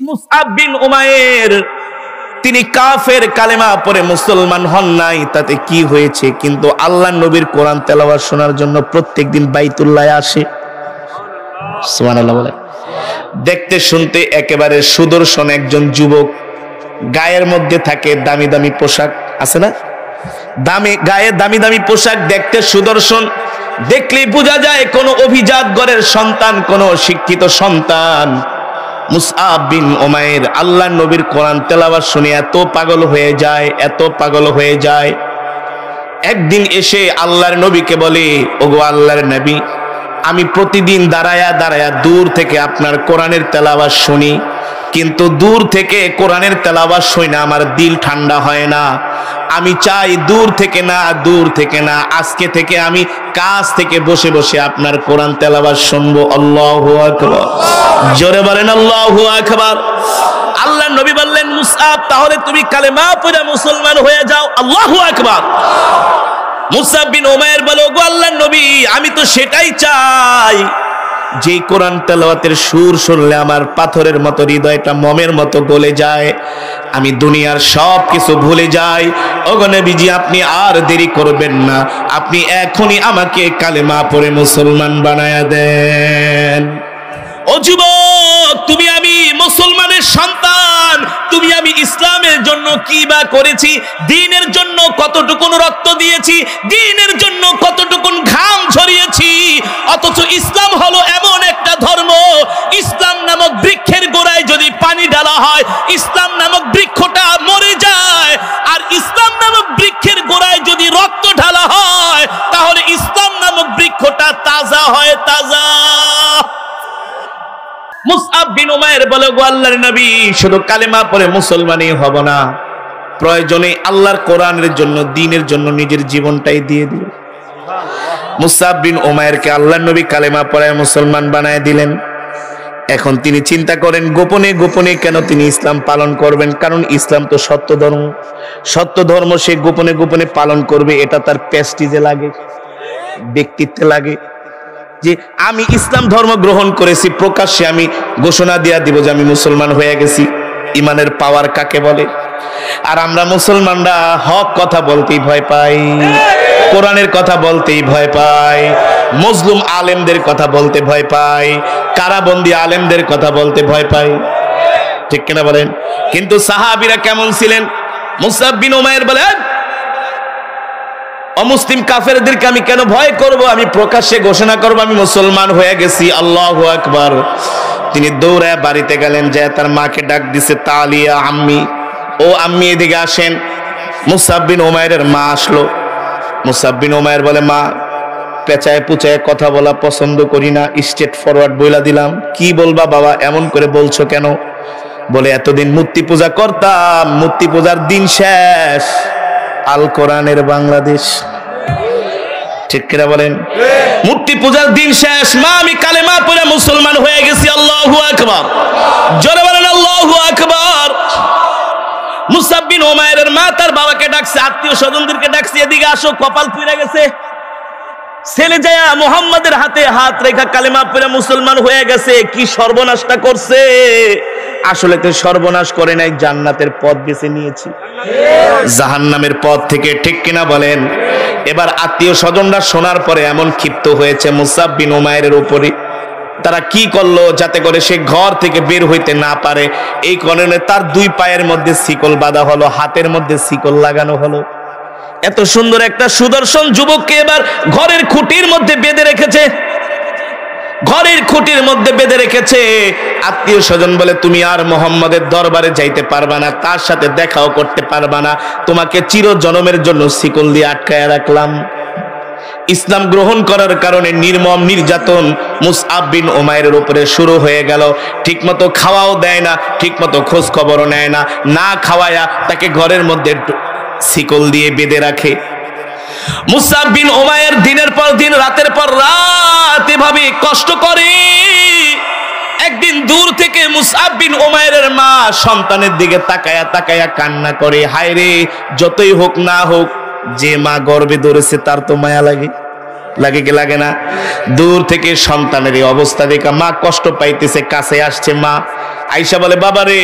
মুসআব বিন উমাইর তিনি কাফের, কালেমা পড়ে মুসলমান হন নাই, তাতে কি হয়েছে? কিন্তু আল্লাহর নবীর কোরআন তেলাওয়াত শোনার জন্য প্রত্যেকদিন বাইতুল্লাহে আসে। সুবহানাল্লাহ বলে। দেখতে শুনতে একেবারে সুদর্শন একজন যুবক, গায়ের মধ্যে থাকে দামি দামি পোশাক, আছে না? গায়ে দামি দামি পোশাক, দেখতে সুদর্শন, দেখলেই বোঝা যায় কোন অভিজাত ঘরের সন্তান, কোন শিক্ষিত সন্তান। মুসআব বিন উমাইর আল্লাহর নবীর কোরআন তেলাওয়াত শুনে এত পাগল হয়ে যায়, এত পাগল হয়ে যায়। একদিন এসে আল্লাহর নবীকে বলে, ওগো আল্লাহর নবী, আমি প্রতিদিন দাঁড়ায়া দাঁড়ায়া দূর থেকে আপনার কোরআনের তেলাওয়াত শুনি, কিন্তু দূর থেকে কোরআনের তেলাওয়াত শুনে আমার দিল ঠান্ডা হয় না। আমি চাই দূর থেকে না, আজকে থেকে আমি কাছ থেকে বসে বসে আপনার কোরআন তেলাওয়াত শুনবো। আল্লাহু আকবার, জোরে বলেন আল্লাহু আকবার। আল্লাহর নবী বললেন, মুসআব, তাহলে তুমি কালেমা পড়ে মুসলমান হয়ে যাও। আল্লাহু আকবার। মুসআব বিন উমাইর বলে, ওগো আল্লাহর নবী, আমি তো সেটাই চাই, যে কোরআন তেলাওয়াতের সুর শুনলে আমার পাথরের মতো হৃদয়টা মোমের মতো গলে যায়, আমি দুনিয়ার সব কিছু ভুলে যাই। ওগো নবীজি, আপনি আর দেরি করবেন না, আপনি এখনই আমাকে কালেমা পড়ে মুসলমান বানায়া দেন। ও যুবক, তুমি আমি মুসলমানের সন্তান, তুমি আমি ইসলামের জন্য কি বা করেছি, দ্বীনের জন্য কতটুকুন রক্ত দিয়েছি, দ্বীনের জন্য কতটুকুন ঘাম ঝরিয়েছি। অথচ ইসলাম হলো এমন একটা ধর্ম, ইসলাম নামক বৃক্ষের গোড়ায় যদি পানি ঢালা হয়, ইসলাম নামক বৃক্ষটা মরে যায়। আর ইসলাম নামক বৃক্ষের গোড়ায় যদি রক্ত ঢালা হয়, তাহলে ইসলাম নামক বৃক্ষটা তাজা হয়, তাজা। মুসআব বিন উমাইর বলে, গো আল্লাহর নবী, শুধু কালেমা পড়ে মুসলমানই হব না, প্রয়োজনে আল্লাহর কোরআনের জন্য, দ্বীনের জন্য নিজের জীবনটাই দিয়ে দিল। মুসআব বিন উমাইরকে আল্লাহর নবী কালেমা পড়ায় মুসলমান বানায় দিলেন। এখন তিনি চিন্তা করেন, গোপনে গোপনে কেন তিনি ইসলাম পালন করবেন? কারণ ইসলাম তো সত্য ধর্ম, সত্য ধর্ম সে গোপনে গোপনে পালন করবে, এটা তার প্রেস্টিজে লাগে, ব্যক্তিত্বে লাগে। যে আমি ইসলাম ধর্ম গ্রহণ করেছি, প্রকাশ্যে আমি ঘোষণা দিয়া দিব যে আমি মুসলমান হয়ে গেছি। ইমানের পাওয়ার কাকে বলে? আর আমরা মুসলমানরা হক কথা বলতেই ভয় পাই, কোরআনের কথা বলতেই ভয় পাই, মজলুম আলেমদের কথা বলতে ভয় পাই, কারাবন্দী আলেমদের কথা বলতে ভয় পাই, ঠিক কিনা বলেন? কিন্তু সাহাবীরা কেমন ছিলেন? মুসআব বিন উমাইর বলে, অমুসলিম কাফেরদেরকে আমি কেন ভয় করব? আমি প্রকাশ্যে ঘোষণা করব আমি মুসলমান হয়ে গেছি। আল্লাহু আকবার। তিনি দৌড়ায় বাড়িতে গেলেন, যায় তার মাকে ডাক দিছে, তালিয়া আম্মি, ও আম্মি এদিকে আসেন। মুসআব বিন উমাইরের মা আসলো। মুসআব বিন উমাইর বলে, মা, পেঁচায় পুচায় কথা বলা পছন্দ করি না, স্ট্রেট ফরওয়ার্ড বইলা দিলাম। কি বলবা বাবা, এমন করে বলছো কেন? বলে, এতদিন মূর্তি পূজা করতাম, মূর্তি পূজার দিন শেষ, আল কোরআনের বাংলাদেশ, ঠিক কিনা বলেন? মূর্তি পূজার দিন শেষ, মা, আমি কালেমা পড়ে মুসলমান হয়ে গেছি। আল্লাহু আকবার, জোরে বলেন আল্লাহু আকবার। মুসআব বিন উমাইরের মা তার বাবাকে ডাকছে, আত্মীয় স্বজনদেরকে ডাকছে, এদিকে আসো, কপাল পুড়ে গেছে। ছেলে যায় মুহাম্মাদের হাতে হাত রেখা কালেমা পড়ে মুসলমান হয়ে গেছে। কি সর্বনাশটা করছে! আসলে তো সর্বনাশ করে নাই, জান্নাতের পথ বেছে নিয়েছি জাহান্নামের পথ থেকে, ঠিক কিনা বলেন? এবার আত্মীয় স্বজনরা শোনার পরে এমন ক্ষিপ্ত হয়েছে মুসআব বিন উমাইরের উপরে। তারা কি করলো যাতে করে সে ঘর থেকে বের হইতে না পারে, এই কারণে তার দুই পায়ের মধ্যে শিকল বাঁধা হলো, হাতের মধ্যে শিকল লাগানো হলো। এত সুন্দর একটা সুদর্শন যুবককে এবার ঘরের খুঁটির মধ্যে বেঁধে রেখেছে, ঘরের খুঁটির মধ্যে বেঁধে রেখেছে। আত্মীয় স্বজন বলে, তুমি আর মুহাম্মাদের দরবারে যাইতে পারবা না, তার সাথে দেখাও করতে পারবা না, তোমাকে চিরজনমের জন্য শিকল দিয়ে আটকায় রাখলাম। ইসলাম গ্রহণ করার কারণে নির্মম নির্যাতন মুসআব বিন উমাইরের উপরে শুরু হয়ে গেল। ঠিকমতো খাওয়াও দেয় না, ঠিকমতো খোঁজ খবরও নেয় না, না খাওয়ায়া তাকে ঘরের মধ্যে শিকল দিয়ে বেঁধে রাখে। মুসআব বিন উমাইর দিনের পর দিন, রাতের পর রাত এভাবে কষ্ট করে। একদিন দূর থেকে মুসআব বিন উমাইরের মা সন্তানের দিকে তাকায়া তাকায়া কান্না করে, হায় রে, যতই হোক না হোক, যে মা গর্ভে ধরেছে তার তো মায়া লাগে, লাগে কি লাগে না? দূর থেকে সন্তানের এই অবস্থা দেখে মা কষ্ট পাইতেছে, কাছে আসছে, মা আয়েশা বলে বাবা রে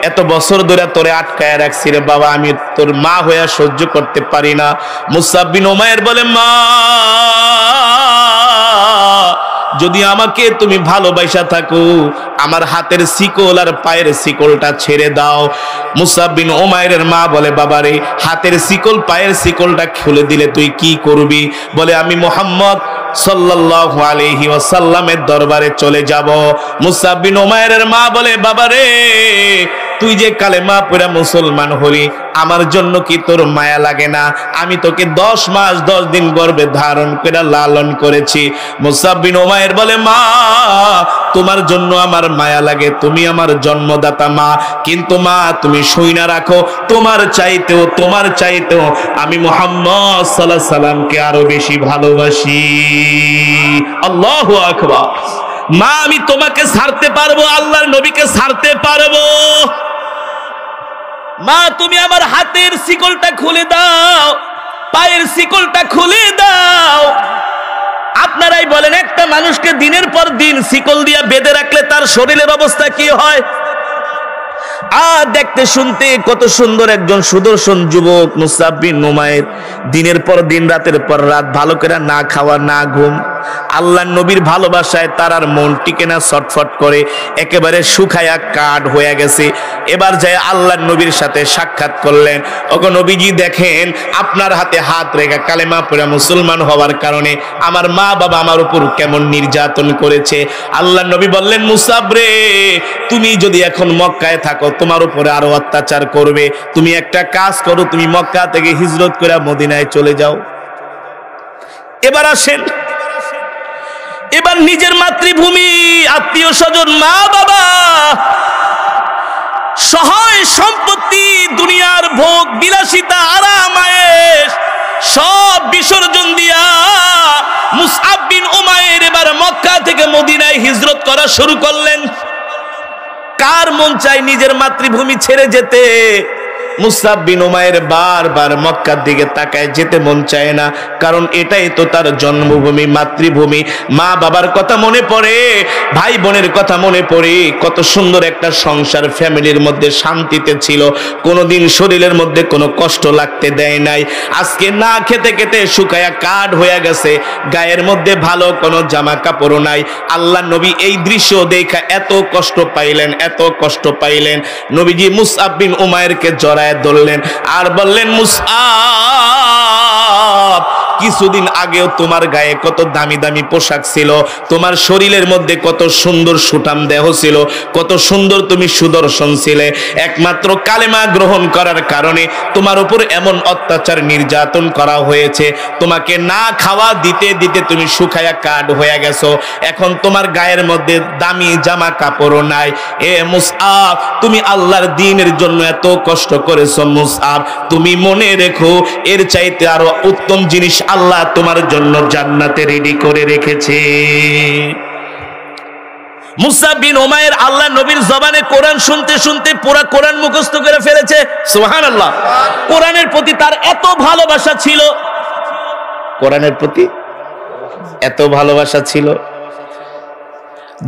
এত বছর ধরে তোরে আটকায় রাখছি রে বাবা, আমি তোর মা হইয়া সহ্য করতে পারি না। মুসআব বিন উমাইর বলে মা যদি আমাকে তুমি ভালোবাসা থাকো আমার হাতের শিকল আর পায়ের শিকলটা ছেড়ে দাও। মুসআব বিন উমাইরের মা বলে বাবারে হাতের শিকল পায়ের শিকলটা খুলে দিলে তুই কি করবি? বলে আমি মুহাম্মদ সাল্লাল্লাহু আলাইহি ওয়াসাল্লামের দরবারে চলে যাব। মুসআব বিন উমাইরের মা বলে বাবারে তুই যে কালেমা পড়া মুসলমান হলি আমার জন্য কি তোর মায়া লাগে না? আমি তোকে 10 মাস 10 দিন গর্ভে ধারণ করে লালন করেছি। মুসআব বিন উমাইর বলে মা তোমার জন্য আমার মায়া লাগে, তুমি আমার জন্মদাতা মা, কিন্তু মা তুমি শুইনা রাখো তোমার চাইতেও আমি মুহাম্মদ সাল্লাল্লাহু আলাইহি সাল্লামকে আরো বেশি ভালোবাসি। আল্লাহু আকবার। মা আমি তোমাকে ছাড়তে পারবো, আল্লাহর নবীকে ছাড়তে পারবো? মা তুমি আমার হাতের শিকলটা খুলে দাও, পায়ের শিকলটা খুলে দাও। আপনারাই বলেন একটা মানুষকে দিনের পর দিন শিকল দিয়া বেঁধে রাখলে তার শরীরের অবস্থা কি হয়? আর দেখতে শুনতে কত সুন্দর একজন সুদর্শন যুবক মুসআব বিন উমাইর, দিনের পর দিন রাতের পর রাত ভালো করে না খাওয়া না ঘুম, আল্লাহর নবীর ভালোবাসায় তার আর মন টিকে না, ছটফট করে একেবারে শুকায়া কাঠ হয়ে গেছে। এবার যায় আল্লাহর নবীর সাথে সাক্ষাৎ করলেন। ওগো নবীজি দেখেন আপনার হাতে হাত রেখে কালেমা পড়ে মুসলমান হওয়ার কারণে আমার মা বাবা আমার উপর কেমন নির্যাতন করেছে। আল্লাহর নবী বললেন মুসআব রে তুমি যদি এখন মক্কায় থাকো তোমার উপরে আরো অত্যাচার করবে, তুমি একটা কাজ করো তুমি মক্কা থেকে হিজরত করে মদিনায় চলে যাও। এবার আসেন, এবার নিজের মাতৃভূমি আত্মীয় স্বজন মা বাবা সহায় সম্পত্তি দুনিয়ার ভোগ বিলাসিতা আরাম আয়েশ সব বিসর্জন দিয়া মুসআব বিন উমাইর এবার মক্কা থেকে মদিনায় হিজরত করা শুরু করলেন। কার মন চায় নিজের মাতৃভূমি ছেড়ে যেতে? মুসআব বিন উমাইর বারবার মক্কার দিকে তাকায়, যেতে মন চায় না, কারণ এটাই তো তার জন্মভূমি মাতৃভূমি। মা বাবার কথা মনে পড়ে, ভাই বোনের কথা মনে পড়ে, কত সুন্দর একটা সংসার ফ্যামিলির মধ্যে শান্তিতে ছিল, কোনোদিন শরীরের মধ্যে কোনো কষ্ট লাগতে দেয় নাই। আজকে না খেতে খেতে শুকায়া কাঠ হয়ে গেছে, গায়ের মধ্যে ভালো কোনো জামা কাপড় নাই। আল্লাহ নবী এই দৃশ্য দেখা এত কষ্ট পাইলেন, নবীজি মুসআব বিন উমাইরকে জড়ায় ধরলেন আর বললেন মুসআব কিছুদিন আগেও তোমার গায়ে কত দামি দামি পোশাক ছিল, তোমার শরীরের মধ্যে কত সুন্দর সুঠাম দেহ ছিল, কত সুন্দর তুমি সুদর্শন ছিলে, একমাত্র কালেমা গ্রহণ করার কারণে তোমার উপর এমন অত্যাচার নির্যাতন করা হয়েছে, তোমাকে না খাওয়া দিতে দিতে তুমি শুকায়া কাঠ হয়ে গেছো, এখন তোমার গায়ের মধ্যে দামি জামা কাপড়ও নাই। এ মুসআব তুমি আল্লাহর দ্বীনের জন্য এত কষ্ট করেছো মুসআব, তুমি মনে রেখো এর চাইতে আরো উত্তম জিনিস আল্লাহ তোমার জন্য জান্নাতে রেডি করে রেখেছে। মুসআব বিন উমাইর আল্লাহ নবীর জবানে কোরআন শুনতে শুনতে পুরো কোরআন মুখস্থ করে ফেলেছে। সুবহানাল্লাহ। কোরআনের প্রতি তার এত ভালোবাসা ছিল, কোরআনের প্রতি এত ভালোবাসা ছিল।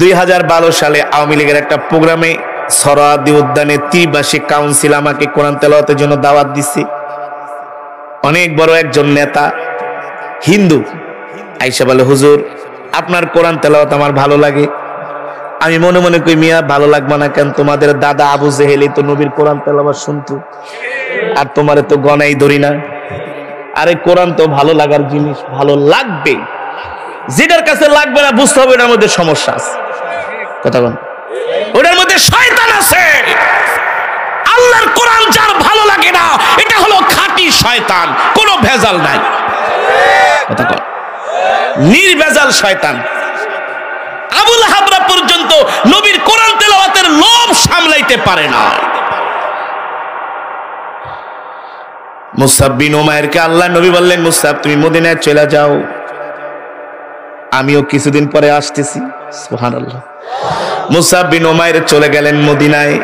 2012 সালে আওয়ামী লীগের একটা প্রোগ্রামে সরাদি উদ্যানে ত্রিবার্ষিক কাউন্সিল আমাকে কোরআন তেলাওয়াতের জন্য দাওয়াত দিচ্ছে। অনেক বড় একজন নেতা হিন্দু আইসা বলে হুজুর আপনার কোরআন তেলাওয়াত আমার ভালো লাগে। আমি মনে মনে কই মিয়া ভালো লাগবে না কেন, তোমাদের দাদা আবু জেহেলি তো নবীর কোরআন তেলাওয়াত শুনতো, আর তোমারে তো গনাই ধরি না। আরে কোরআন তো ভালো লাগার জিনিস, ভালো লাগবে, যেটার কাছে লাগবে না বুঝতে হবে ওটার মধ্যে সমস্যা আছে। কথা বল, ওটার মধ্যে শয়তান আছে। আল্লাহর কোরআন যার ভালো লাগে না এটা হলো খাঁটি শয়তান, কোনো ভেজাল নাই। কথা বল, নির্ভেজাল শয়তান। আবু লাহাবরা পর্যন্ত নবীর কোরআন তেলাওয়াতের লোভ সামলাইতে পারে না। মুসআব বিন উমাইরকে আল্লাহ নবী বললেন মুসআব তুমি মদিনায় চলে যাও, আমিও কিছুদিন পরে আসতেছি। সুবহানাল্লাহ। মুসআব বিন উমাইর চলে গেলেন মদিনায়,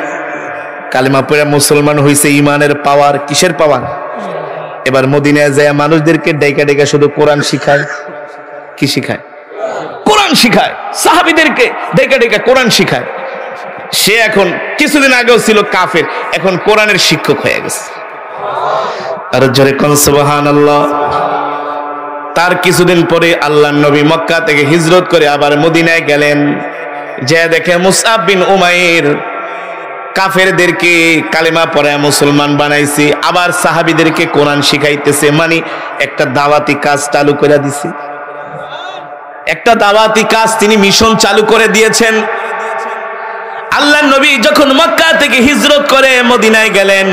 কালেমা পড়ে মুসলমান হইছে, ইমানের পাওয়ার, কিসের পাওয়ার? এবার মদিনায় যায় মানুষদেরকে ডেকে ডেকে শুধু কোরআন শিখায়। কি শিখায়? কোরআন শিখায়। সাহাবীদেরকে ডেকে ডেকে কোরআন শিখায়। সে এখন কিছুদিন আগেও ছিল কাফের, এখন কোরআনের শিক্ষক হয়ে গেছে। আর জোরে কোন সুবহানাল্লাহ। তার কিছুদিন পরে আল্লাহর নবী মক্কা থেকে হিজরত করে আবার মদিনায় গেলেন, যে দেখে মুসআব বিন উমাইর কাফেরদেরকে কালেমা পড়ে মুসলমান বানাইছে, আবার সাহাবীদেরকে কোরআন শিখাইতেছে, মানে একটা দাওয়াতি কাজ চালু করে দিছে, একটা দাওয়াতি কাজ তিনি মিশন চালু করে দিয়েছেন। আল্লাহর নবী যখন মক্কা থেকে হিজরত করে মদিনায় গেলেন,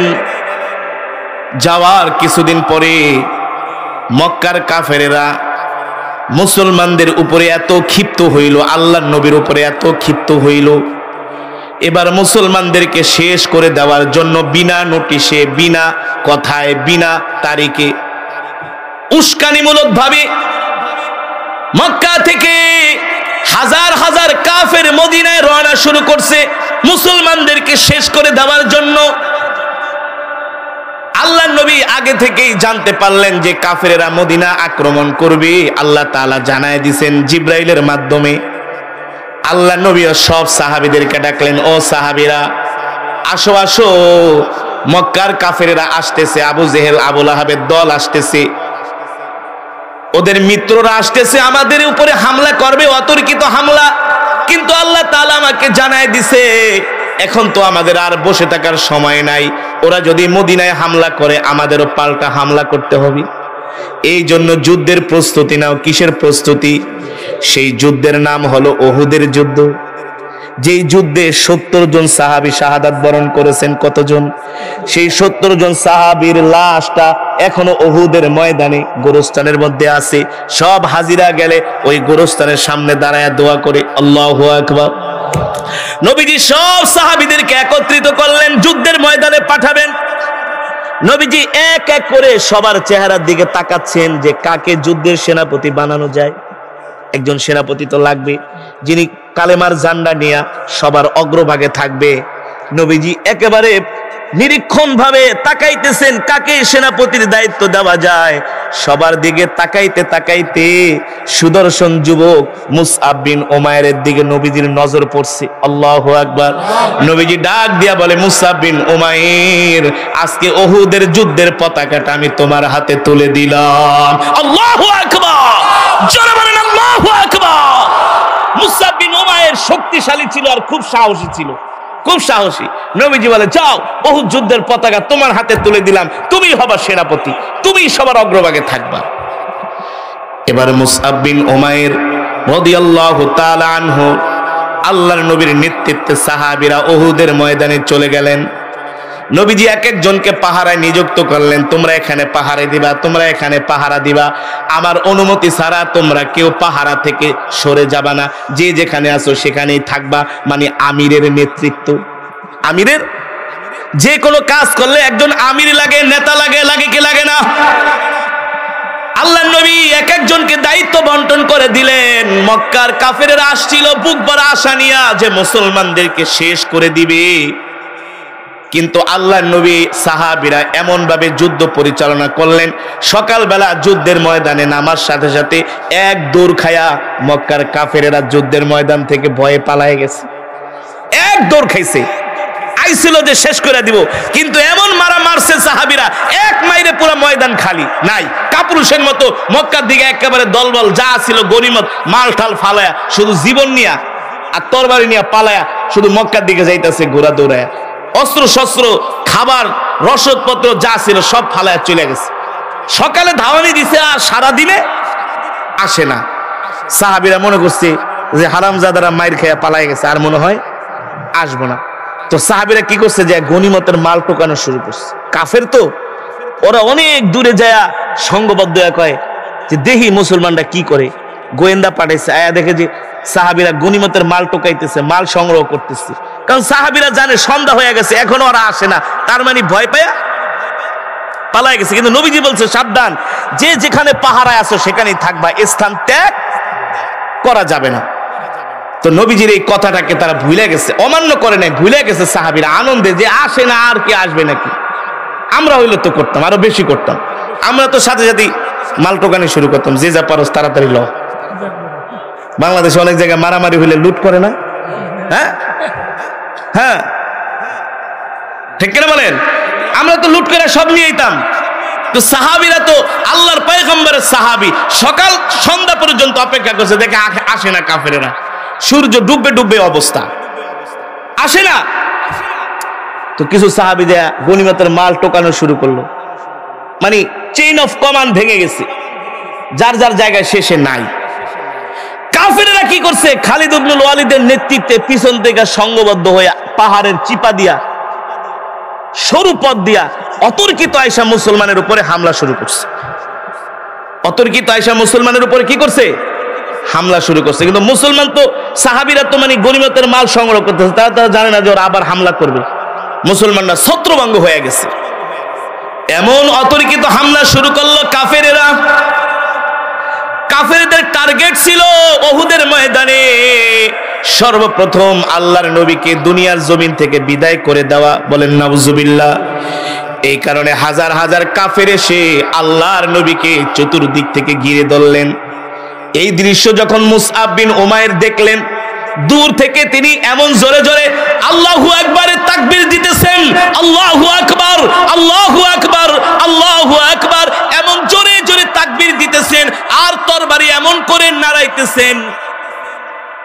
যাওয়ার কিছুদিন পরে মক্কার কাফেরেরা মুসলমানদের উপরে এত ক্ষিপ্ত হইল, আল্লাহর নবীর উপরে এত ক্ষিপ্ত হইল, এবার মুসলমানদেরকে শেষ করে দেওয়ার জন্য বিনা নোটিশে, বিনা কথায়, বিনা তারিখে উস্কানিমূলক ভাবে মক্কা থেকে হাজার হাজার কাফের মদিনায় রওনা শুরু করছে মুসলমানদেরকে শেষ করে দেওয়ার জন্য। আল্লাহর নবী আগে থেকেই জানতে পারলেন যে কাফেরেরা মদিনা আক্রমণ করবে, আল্লাহ তাআলা জানায় দিয়েছেন জিব্রাইলের মাধ্যমে। আল্লাহর নবী সব সাহাবীদেরকে ডাকলেন, ও সাহাবীরা আসো আসো, মক্কার কাফেরেরা আসতেছে, আবু জেহেল আবু লাহাবের দল আসতেছে, ওদের মিত্ররা আসতেছে, আমাদের উপরে হামলা করবে, অতর্কিত হামলা। কিন্তু আল্লাহ তাআলা আমাকে জানায় দিছে এখন তো আমাদের আর বসে থাকার সময় নাই, ওরা যদি মদিনায় হামলা করে আমাদেরও পাল্টা হামলা করতে হবে, এই জন্য যুদ্ধের প্রস্তুতি নাও। কিসের প্রস্তুতি? সেই যুদ্ধের নাম হলো উহুদের যুদ্ধ, যেই যুদ্ধে 70 জন সাহাবী শাহাদাত বরণ করেছেন। কতজন? সেই 70 জন সাহাবীর লাশটা এখনো উহুদের ময়দানে গোরস্থানের মধ্যে আছে। সব হাজিরা গেলে ওই গোরস্থানের সামনে দাঁড়ায় দোয়া করে আল্লাহু আকবার। নবীজি সব সাহাবীদেরকে একত্রিত করলেন, যুদ্ধের ময়দানে পাঠাবেন। নবীজি এক এক করে সবার চেহারার দিকে তাকাচ্ছেন যে কাকে যুদ্ধের সেনাপতি বানানো যায়। একজন সেনাপতি তো লাগবে, যিনি কালেমার জান্ডা নিয়ে সবার অগ্রভাগে থাকবে। নবীজি একেবারে নিরীক্ষণ ভাবে তাকাইতেছেন কাকে সেনাপতির দায়িত্ব দেওয়া যায়। সবার দিকে তাকাইতে তাকাইতে সুদর্শন যুবক মুসআব বিন উমাইরের দিকে নবীজির নজর পড়ছে। আল্লাহু আকবার। নবীজি ডাক দিয়া বলে, মুসআব বিন উমাইর, আজকে উহুদের যুদ্ধের পতাকাটা আমি তোমার হাতে তুলে দিলাম। আল্লাহু আকবার, জোরে বলেন আল্লাহু আকবার। মুসআব বিন উমাইর শক্তিশালী ছিল আর খুব সাহসী ছিল, খুব সাহসী। নবীজি বলে, যাও, উহুদ যুদ্ধের পতাকা তোমার হাতে তুলে দিলাম, তুমি হবা সেনাপতি, তুমি সবার অগ্রভাগে থাকবা। এবার মুসআব বিন উমাইর রাদিয়াল্লাহু তাআলা আনহু আল্লাহর নবীর নেতৃত্বে সাহাবীরা উহুদের ময়দানে চলে গেলেন। নবীজি এক একজনকে পাহারায় নিযুক্ত করলেন, তোমরা এখানে পাহারা দিবা, তোমরা এখানে পাহারা দিবা, আমার অনুমতি ছাড়া তোমরা কেউ পাহারা থেকে সরে যাবা না, যে যেখানে আছো সেখানেই থাকবা। মানে আমিরের নেতৃত্ব, আমিরের যে কোনো কাজ করলে একজন আমির লাগে, নেতা লাগে, লাগে কি লাগে না? আল্লাহর নবী এক একজনকে দায়িত্ব বন্টন করে দিলেন। মক্কার কাফেরেরা আসছিল বুক ভরা আশা নিয়া যে মুসলমানদেরকে শেষ করে দিবে, কিন্তু আল্লাহর নবী সাহাবীরা এমন ভাবে যুদ্ধ পরিচালনা করলেন, সকালবেলা যুদ্ধের ময়দানে নামার সাথে সাথে এক দৌড় খায়া মক্কার কাফেরেরা যুদ্ধের ময়দান থেকে ভয়ে পালায়ে গেছে। এক দৌড় খাইছে, আইছিল যে শেষ করে দিব, কিন্তু এমন মারা মারছে সাহাবীরা, এক মাইরে পুরো ময়দান খালি নাই, কাপুরুষের মতো মক্কার দিকে একেবারে দলবল যা ছিল গনিমত মাল ঠাল ফালায়া, শুধু জীবন নিয়া আর তরবারি নিয়া পালায়া শুধু মক্কার দিকে যাইতেছে ঘোড়া দৌড়ায়া, অস্ত্র শস্ত্র খাবার রসদপত্র যা ছিল সব ফালায়া চলে গেছে। সকালে ধাওয়ানি দিছে আর সারা দিনে আসে না। সাহাবীরা মনে করছে যে হারামজাদারা মাইর খেয়া পালায় গেছে, আর মনে হয় আসবো না। তো সাহাবীরা কি করছে, যে গনিমতের মাল টোকানো শুরু করছে। কাফের তো ওরা অনেক দূরে যায় সংঘবদ্ধ কয় যে দেখি মুসলমানরা কি করে। গোয়েন্দা পাঠাইছে, আয়া দেখে যে সাহাবীরা গনিমতের মাল টোকাইতেছে, মাল সংগ্রহ করতেছে। কারণ সাহাবীরা জানে সন্ধ্যা হয়ে গেছে, এখনো ওরা আসে না, তার মানে ভয় পায়া পালায় গেছে। কিন্তু নবীজি বলছে, সাবধান, যে যেখানে পাহারায় আছো সেখানেই থাকবা, স্থান ত্যাগ করা যাবে না। তো নবীজির এই কথাটাকে তারা ভুলে গেছে, অমান্য করে নাই, ভুলে গেছে সাহাবীরা আনন্দে, যে আসে না আর কি আসবে নাকি। আমরা হইলে তো করতাম, আরো বেশি করতাম। আমরা তো সাথে সাথে মাল টোকানি শুরু করতাম, যে যা পারো তাড়াতাড়ি ল। বাংলাদেশে অনেক জায়গায় মারামারি হইলে লুট করে না, হ্যাঁ হ্যাঁ ঠিক কিনা বলেন? আমরা তো লুট করে সব নিয়ে যেতাম, তো সাহাবীরা তো আল্লাহর পয়গম্বরের সাহাবী, সকাল সন্ধ্যা পর্যন্ত অপেক্ষা করছে, দেখে আসে না কাফেরেরা, সূর্য ডুববে ডুববে অবস্থা, আসে না। তো কিছু সাহাবী দেয়া গনিমতের মাল টোকানো শুরু করলো, মানে চেইন অফ কমান্ড ভেঙে গেছে, যার যার জায়গায় শেষে নাই। কাফেরেরা কি করছে? খালিদ ইবনুল ওয়ালিদের নেতৃত্বে পিছন থেকে সংঘবদ্ধ হয়ে পাহাড়ের চিপা দিয়া, সরু পথ দিয়া অতর্কিত আয়েশা মুসলমানের উপরে হামলা শুরু করছে। অতর্কিত আয়েশা মুসলমানের উপরে কি করছে? হামলা শুরু করছে। কিন্তু মুসলমান তো, সাহাবীরা তো মানে গনিমতের মাল সংগ্রহ করতেছে, তারা জানে না যে ওরা আবার হামলা করবে। মুসলমানরা ছত্রভঙ্গ হয়ে গেছে, এমন অতর্কিত হামলা শুরু করলো কাফেরেরা। কাফেরদের টার্গেট ছিল উহুদের ময়দানে সর্বপ্রথম আল্লাহর নবীকে দুনিয়ার জমিন থেকে বিদায় করে দেওয়া। বলেন নাউজুবিল্লাহ। এই কারণে হাজার হাজার কাফের এসে আল্লাহর নবীকে চতুর্দিক থেকে ঘিরে ধরলেন। এই দৃশ্য যখন মুসআব বিন উমাইর দেখলেন, দূর থেকে তিনি এমন জোরে জোরে আল্লাহু আকবারের তাকবীর দিতেছেন, আল্লাহু আকবার, আল্লাহু আকবার, আল্লাহু আকবার, এমন জোরে জোরে তাকবীর দিতেছেন আর তরবারি এমন করে নাড়াইতেছেন।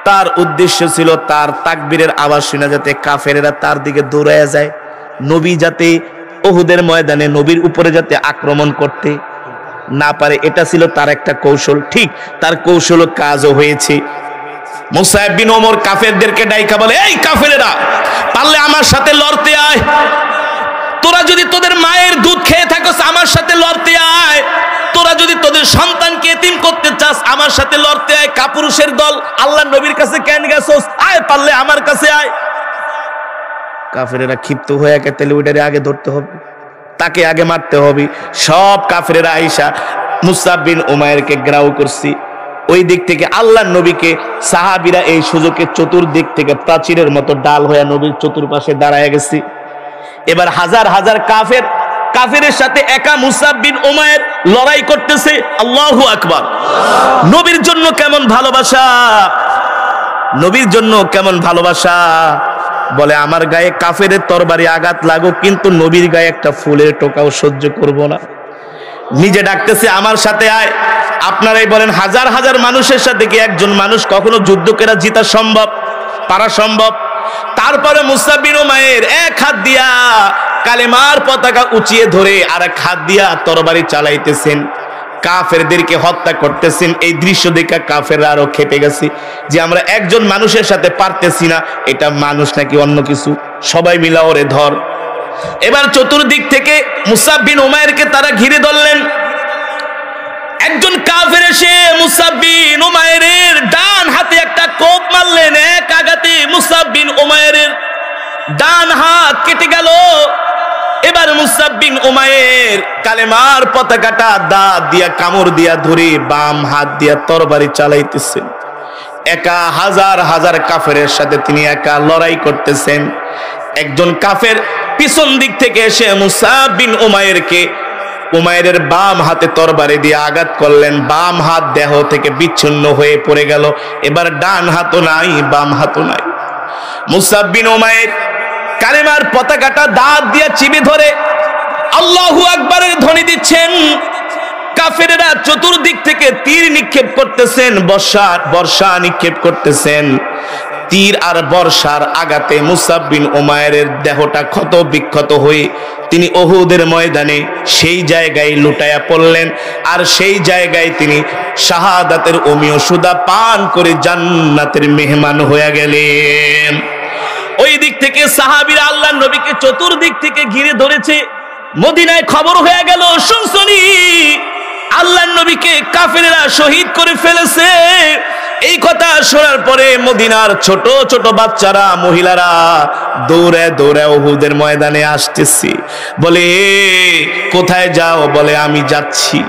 তার উদ্দেশ্য ছিল তার তাকবীরের আওয়াজ শুনে যাতে কাফেরেরা তার দিকে দৌড়ায়া যায়, নবী যাতে উহুদের ময়দানে নবীর উপরে যাতে আক্রমণ করতে না পারে। এটা ছিল তার একটা কৌশল। ঠিক তার কৌশল কাজও হয়েছে। মুসাইব বিন ওমর কাফেরদেরকে ডাইকা বলে, এই কাফেরেরা, পারলে আমার সাথে লড়তে আয়। তোরা যদি তোদের মায়ের দুধ খেয়ে থাকস আমার সাথে লড়তে আয়। তোরা যদি তোদের সন্তানকে এতিম করতে চাস আমার সাথে লড়তে আয়। কাপুরুষের দল, আল্লাহর নবীর কাছে কেন গেছস? আয়, পারলে আমার কাছে আয়। কাফেরেরা ক্ষিপ্ত হয়ে একে তেলে ওইটারে আগে ধরতে হবে, তাকে আগে মারতে হবে। সব কাফেরেরা আইসা মুসাব বিন উমাইরকে গ্রাউ করছি। ওই দিক থেকে আল্লাহর নবীকে সাহাবীরা এই সুযোগে চতুর্দিক থেকে প্রাচীরের মতো ডাল হয়ে নবীর চতুর্পাশে দাঁড়ায় গেছি। এবার হাজার হাজার কাফেরের সাথে একা মুসাব বিন উমাইর লড়াই করতেছে। আল্লাহু আকবার। নবীর জন্য কেমন ভালোবাসা, নবীর জন্য কেমন ভালোবাসা। বলে, আমার গায়ে কাফেরের তরবারি আঘাত লাগুক, কিন্তু নবীর গায়ে একটা ফুলের টোকাও সহ্য করব না। নিজে ডাকতেছে, আমার সাথে আয়। আপনারাই বলেন, হাজার হাজার মানুষের সাথে কি একজন মানুষ কখনো যুদ্ধ করে জিতা সম্ভব, পারা সম্ভব? তারপরে মুসাব বিন উমাইর এক হাত দিয়া কালেমার পতাকা উঁচিয়ে ধরে আর এক হাত দিয়া তরবারি চালাইতেছেন, কাফেরদেরকে হত্যা করতেছেন। এই দৃশ্য দেখে কাফেররা আরো খেপে গেছে যে আমরা একজন মানুষের সাথে পারতেছি না, এটা মানুষ নাকি অন্য কিছু, সবাই মিলা ওরে ধর। এবার চতুর্দিক থেকে মুসাব বিন উমাইরকে তারা ঘিরে ধরলেন। একজন কাফের এসে মুসাব বিন উমাইরের ডান হাতে একটা কোপ মারলেন। এক আঘাতে মুসাব বিন উমাইরের ডান হাত কেটে গেল। এবার মুসাব বিন উমাইর কালেমার পতাকাটা দাঁত দিয়া কামড় দিয়া ধরে বাম হাত দিয়া তরবারি চালাইতেছেন। একা হাজার হাজার কাফেরের সাথে তিনি একা লড়াই করতেছেন। একজন কাফের পিছন দিক থেকে এসে মুসাব বিন উমাইরকে উমাইরের বাম হাতে তরবারি দিয়ে আঘাত করলেন। বাম হাত দেহ থেকে বিচ্ছিন্ন হয়ে পড়ে গেল। এবার ডান হাতও নাই, বাম হাতও নাই। মুসাব বিন উমাইর কালেমার পতাকাটা দাঁত দিয়ে চিবি ধরে আল্লাহু আকবারের ধ্বনি দিচ্ছেন। কাফেরেরা চতুর্দিক থেকে তীর নিক্ষেপ করতেছেন, বর্ষা নিক্ষেপ করতেছেন। তীর আর বর্ষার আঘাতে মুসাব বিন উমাইরের দেহটা ক্ষত বিক্ষত হয়ে তিনি উহুদের ময়দানে সেই জায়গায় লুটায়া পড়লেন। আর সেই জায়গায় তিনি শাহাদাতের অমীয় সুধা পান করে জান্নাতের মেহমান হয়ে গেলেন। ওই দিক থেকে সাহাবীরা আল্লাহর নবীকে চতুর্দিক থেকে ঘিরে ধরেছে। মদিনায় খবর হয়ে গেল, শুনছনি আল্লাহর নবীকে কাফেরেরা শহীদ করে ফেলেছে। এই কথা শোনার পরে মদিনার ছোট ছোট বাচ্চারা, মহিলারা দৌড়ে দৌড়ে উহুদের ময়দানে আসতেছি। বলে, কোথায় যাও? বলে, আমি যাচ্ছি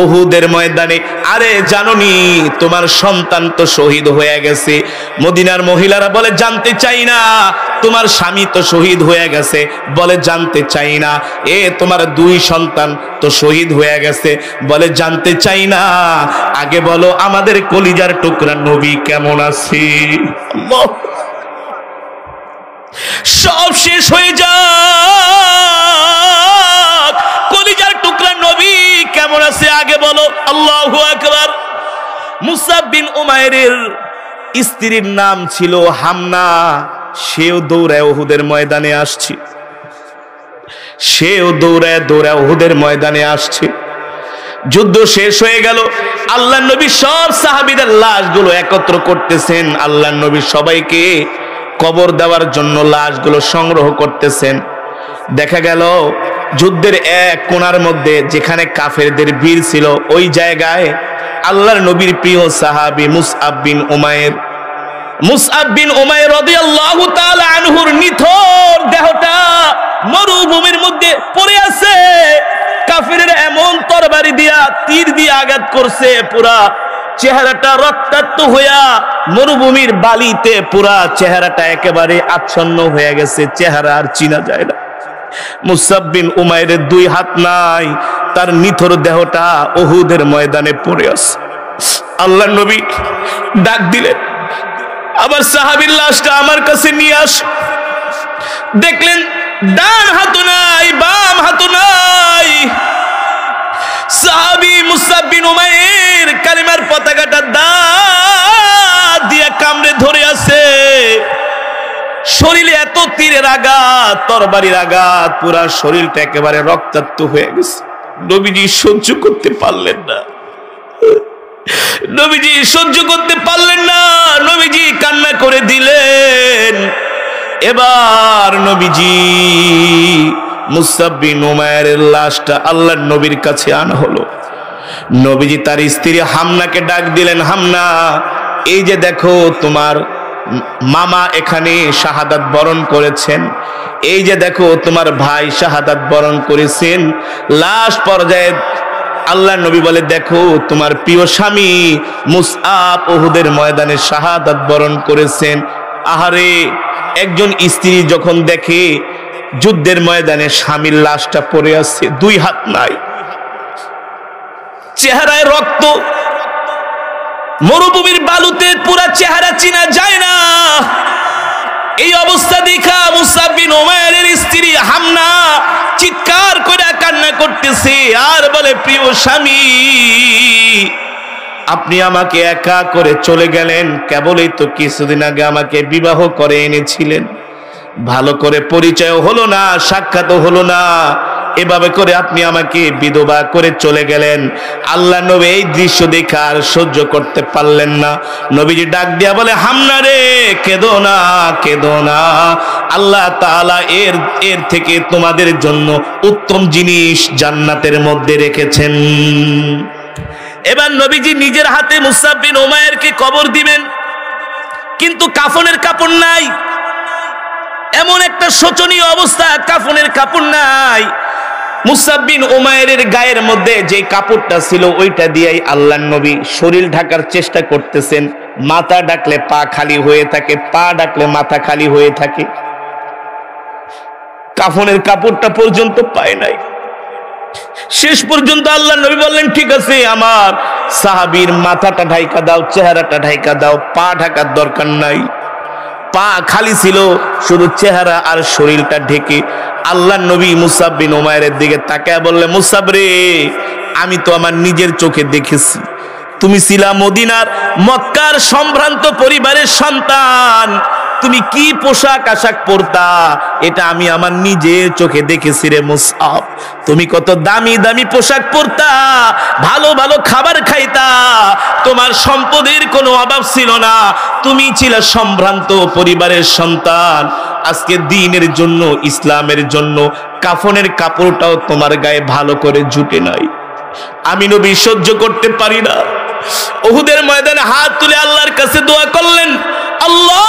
উহুদের ময়দানে। আরে জানোনি তোমার সন্তান তো শহীদ হয়ে গেছে। মদিনার মহিলারা বলে, জানতে চাই না। তোমার স্বামী তো শহীদ হয়ে গেছে। বলে, জানতে চাই না। তোমার 2 সন্তান তো শহীদ হয়ে গেছে। বলে, জানতে চাই না। আগে বলো আমাদের কলিজার টুকরা নবী কেমন আছে। সব শেষ হয়ে যাক, কলিজার টুকরা নবী কেমন আছে আগে বলো। আল্লাহু আকবার। মুসআব বিন উমাইরের স্ত্রীর নাম ছিল হামনা। সেও দৌড়ায় উহুদের ময়দানে আসছে, সেও দৌড়ায় দৌড়ায় উহুদের ময়দানে আসছে। যুদ্ধ শেষ হয়ে গেল। আল্লাহর নবী সব সাহাবীদের লাশগুলো একত্র করতেছেন। আল্লাহর নবী সবাইকে কবর দেওয়ার জন্য লাশগুলো সংগ্রহ করতেছেন। দেখা গেল যুদ্ধের এক কোণার মধ্যে যেখানে কাফেরদের ভিড় ছিল, ওই জায়গায় আল্লাহর নবীর প্রিয় সাহাবী মুসআব বিন উমাইর রাদিয়াল্লাহু তাআলা আনহুর নিথর দেহটা মরুভূমির মধ্যে পড়ে আছে। কাফেররা এমন তরবারি দিয়া তীর দিয়ে আঘাত করছে, পুরা চেহারাটা রক্তাক্ত হইয়া মরুভূমির বালিতে পুরা চেহারাটা একেবারে আচ্ছন্ন হয়ে গেছে, চেহারা আর চিনা যায় না। মুসআব বিন উমাইরের দুই হাত নাই, তার নিথর দেহটা উহুদের ময়দানে পড়ে আছে। আল্লাহর নবী ডাক দিলেন, আবার সাহাবীর লাশটা আমার কাছে নিয়ে আস। দেখলেন ডান হাতও নাই, বাম হাতও নাই। সাহাবী মুসআব বিন উমাইর কালিমার পতাকাটা দাঁত দিয়ে কামড়ে ধরে আছে। শরীরে এত তীরের আঘাত, তরবারির আঘাত, পুরা শরীরটা একেবারে রক্তাক্ত হয়ে গেছে। নবীজি সহ্য করতে পারলেন না, নবীজি সহ্য করতে পারলেন না, নবীজি কান্না করে দিলেন। এবার নবীজি মুসআব বিন উমাইরের লাশটা আল্লাহর নবীর কাছে আনা হলো। নবীজি তার স্ত্রী হামনাকে ডাক দিলেন, হামনা, এই যে দেখো তোমার মামা এখানে শাহাদাত বরণ করেছেন, এই যে দেখো তোমার ভাই শাহাদাত বরণ করেছেন। লাশ পর্যায়ে আল্লাহর নবী বলে, দেখো তোমার প্রিয় স্বামী মুসআব উহুদের ময়দানে শাহাদাত বরণ করেছেন। আহারে, একজন স্ত্রী যখন দেখে যুদ্ধের ময়দানে স্বামীর লাশটা পড়ে আছে, দুই হাত নাই, চেহারায় রক্ত, মরুভূমির বালুতে পুরা চেহারা চিনা যায় না, এই অবস্থা দেখা মুসআব বিন উমাইরের স্ত্রী হামনা চিৎকার করে কান্না করতেছে আর বলে, প্রিয় স্বামী, আপনি আমাকে একা করে চলে গেলেন, কেবলই তো কিছুদিন আগে আমাকে বিবাহ করে এনেছিলেন, ভালো করে পরিচয় হলো না, সাক্ষাৎ হলো না, এভাবে করে আপনি আমাকে বিধবা করে চলে গেলেন। আল্লাহ নবী এই দৃশ্য দেখে আর সহ্য করতে পারলেন না। নবীজি ডাক দিয়া বলে, হামনা রে, কেঁদো না, কেঁদো না, আল্লাহ তাআলা এর থেকে তোমাদের জন্য উত্তম জিনিস জান্নাতের মধ্যে রেখেছেন। এবার নবীজি নিজের হাতে মুসআব বিন উমাইরকে কবর দিবেন, কিন্তু কাফনের কাপড় নাই। এমন একটা শোচনীয় অবস্থা, কাফনের কাপড় নাই। মুসআব বিন উমাইরের গায়ের মধ্যে যে কাপড়টা ছিল ওইটা দিয়েই আল্লাহর নবী শরীর ঢাকার চেষ্টা করতেছেন। মাথা ডাকলে পা খালি হয়ে থাকে, পা ডাকলে মাথা খালি হয়ে থাকে, কাফনের কাপড়টা পর্যন্ত পায় নাই। শেষ পর্যন্ত আল্লাহর নবী বললেন, ঠিক আছে, আমার সাহাবীর মাথাটা ঢাইকা দাও, চেহারাটা ঢাইকা দাও, পা ঢাকার দরকার নাই। পা খালি ছিল, শুধু চেহারা আর শরীরটা ঢেকে। আল্লাহর নবী মুসআব বিন উমাইরের দিকে তাকায় বললে, মুসআব রে, আমি তো আমার নিজের চোখে দেখেছি, তুমি ছিলা মদিনার মক্কার সম্ভ্রান্ত পরিবারের সন্তান, তুমি কি পোশাক আশাক পরতা এটা আমি আমার নিজের চোখে দেখেছি রে মুসআব। তুমি কত দামি দামি পোশাক পরতা, ভালো ভালো খাবার খাইতা, তোমার সম্পদের কোনো অভাব ছিল না, তুমি ছিলে সম্ভ্রান্ত পরিবারের সন্তান। আজকে দ্বীনের জন্য, ইসলামের জন্য কাফনের কাপড়টাও তোমার গায়ে ভালো করে জুটে নাই। আমি নবী সহ্য করতে পারি না। উহুদের ময়দানে হাত তুলে আল্লাহর কাছে দোয়া করলেন, আল্লাহ,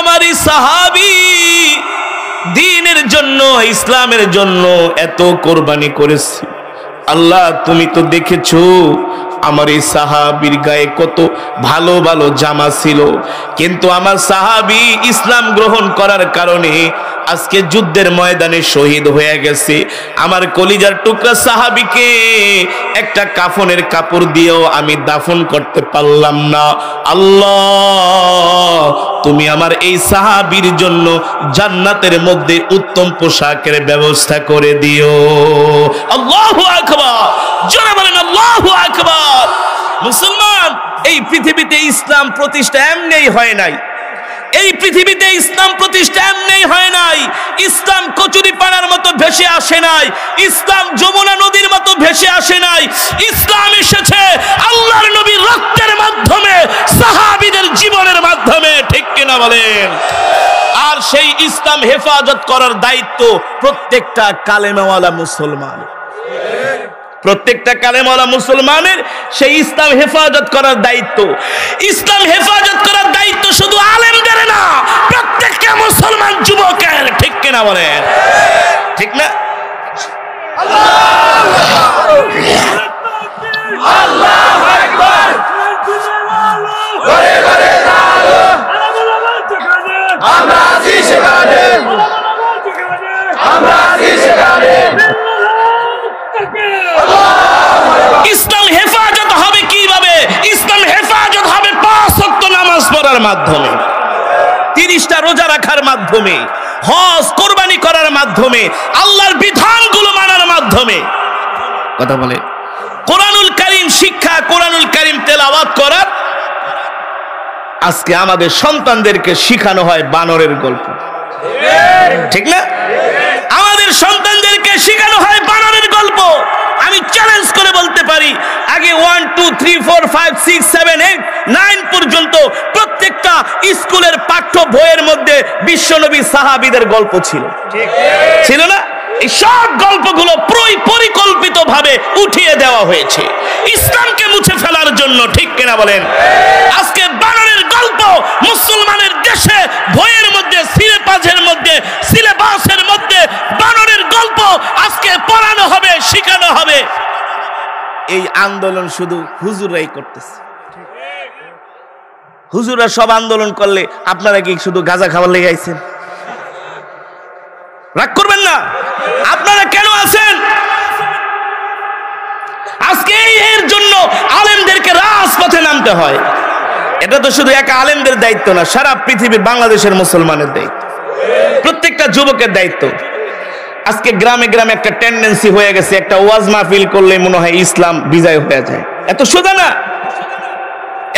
আমার এই সাহাবী দ্বীনের জন্য, ইসলামের জন্য এত কোরবানি করেছে, আল্লাহ তুমি তো দেখেছো আমার এই সাহাবীর গায়ে কত ভালো ভালো জামা ছিল, কিন্তু আমার সাহাবী ইসলাম গ্রহণ করার কারণে আজকে যুদ্ধের ময়দানে শহীদ হয়ে গেছে। আমার কলিজার টুকরা সাহাবীকে একটা কাফনের কাপড় দিয়েও আমি দাফন করতে পারলাম না। আল্লাহ, তুমি আমার এই সাহাবীর জন্য জান্নাতের মধ্যে উত্তম পোশাকের ব্যবস্থা করে দিও। আল্লাহু আকবার, জোরে বলেন আল্লাহু আকবার। মুসলমান, এই পৃথিবীতে ইসলাম প্রতিষ্ঠা এমনিই হয় নাই। এই পৃথিবীতে ইসলাম প্রতিষ্ঠা এমনিই হয় নাই। ইসলাম কচুরি পানার মতো ভেসে আসে নাই। ইসলাম যমুনা নদীর মতো ভেসে আসে নাই। ইসলাম এসেছে আল্লাহর নবীর রক্তের মাধ্যমে, সাহাবীদের জীবনের মাধ্যমে, ঠিক কিনা বলেন? আর সেই ইসলাম হেফাজত করার দায়িত্ব প্রত্যেকটা কালেমাওয়ালা মুসলমান, প্রত্যেকটা কালেমাওয়ালা মুসলমানের সেই ইসলাম হেফাজত করার দায়িত্ব। ইসলাম হেফাজত করার দায়িত্ব শুধু আলেমদের না, প্রত্যেকটা মুসলমান যুবকের, ঠিক কিনা বলেন? ঠিক না? আল্লাহু আকবার। ঘরে ঘরে আলো, আমরা আছি সেখানে, আমরা আছি সেখানে। ইসলাম হেফাজত হবে কিভাবে? ইসলাম হেফাজত হবে 5 ওয়াক্ত নামাজ পড়ার মাধ্যমে, 30টা রোজা রাখার মাধ্যমে, হজ কোরবানি করার মাধ্যমে, আল্লাহর বিধানগুলো মানার মাধ্যমে। কথা বলে কোরআনুল কারীম শিক্ষা, কোরআনুল কারীম তেলাওয়াত করার। আজকে আমাদের সন্তানদেরকে শিখানো হয় বানরের গল্প, ঠিক না? আমাদের সন্তানদেরকে শিখানো হয় বানরের গল্প। আমি চ্যালেঞ্জ করে বলতে পারি, আগে 1 2 3 4 5 6 7 8 9 পর্যন্ত প্রত্যেকটা স্কুলের পাঠ্য বইয়ের মধ্যে বিশ্বনবী সাহাবীদের গল্প ছিল, ছিল না? এই সব গল্পগুলো পরিকল্পিতভাবে উঠিয়ে দেওয়া হয়েছে ইসলামকে মুছে ফেলার জন্য, ঠিক কিনা বলেন? আজকে বানরের গল্প মুসলমানের দেশে বইয়ের মধ্যে, সিলেবাসের মধ্যে, সিলেবাসের মধ্যে বানরের গল্প আজকে পড়ানো হবে, শেখানো হবে। এই আন্দোলন শুধু হুজুরাই করতেছে। হুজুরা সব আন্দোলন করলে আপনারা কি শুধু গাঁজা খাবার লেগে আইছেন? রাগ করবেন না। আপনারা কেন আছেন? আজকে এর জন্য আলেমদেরকে রাজপথে নামতে হয়। এটা তো শুধু একা আলেমদের দায়িত্ব না, সারা পৃথিবীর বাংলাদেশের মুসলমানের দায়িত্ব, প্রত্যেকটা যুবকের দায়িত্ব। আজকে গ্রামে গ্রামে একটা টেন্ডেন্সি হয়ে গেছে, একটা ওয়াজ মাহফিল করলে মনে হয় ইসলাম বিজয় হয়ে যায়। এত সোজা না।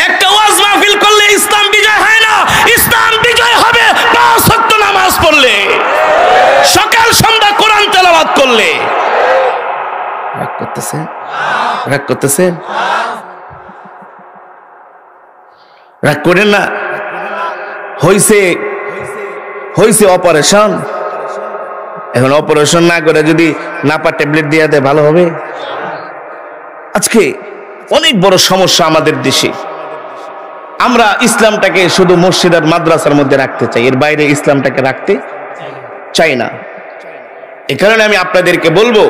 একটা ওয়াজ মাহফিল করলে ইসলাম বিজয় হয় না। ইসলাম বিজয় হবে 5 ওয়াক্ত নামাজ পড়লে, সকাল সন্ধ্যা কোরআন তেলাওয়াত করলে। রাগ করতেছেন? রাগ করতেছেন? রাগ করেন না। হইছে অপারেশন, এখন অপারেশন না করে যদি নাপা ট্যাবলেট দিয়ে দেয় ভালো হবে? আজকে অনেক বড় সমস্যা আমাদের দেশে। আমরা ইসলামটাকে শুধু মসজিদ আর মাদ্রাসার মধ্যে রাখতে চাই, এর বাইরে ইসলামটাকে রাখতে চাই না। এই কারণে আমি আপনাদেরকে বলবো,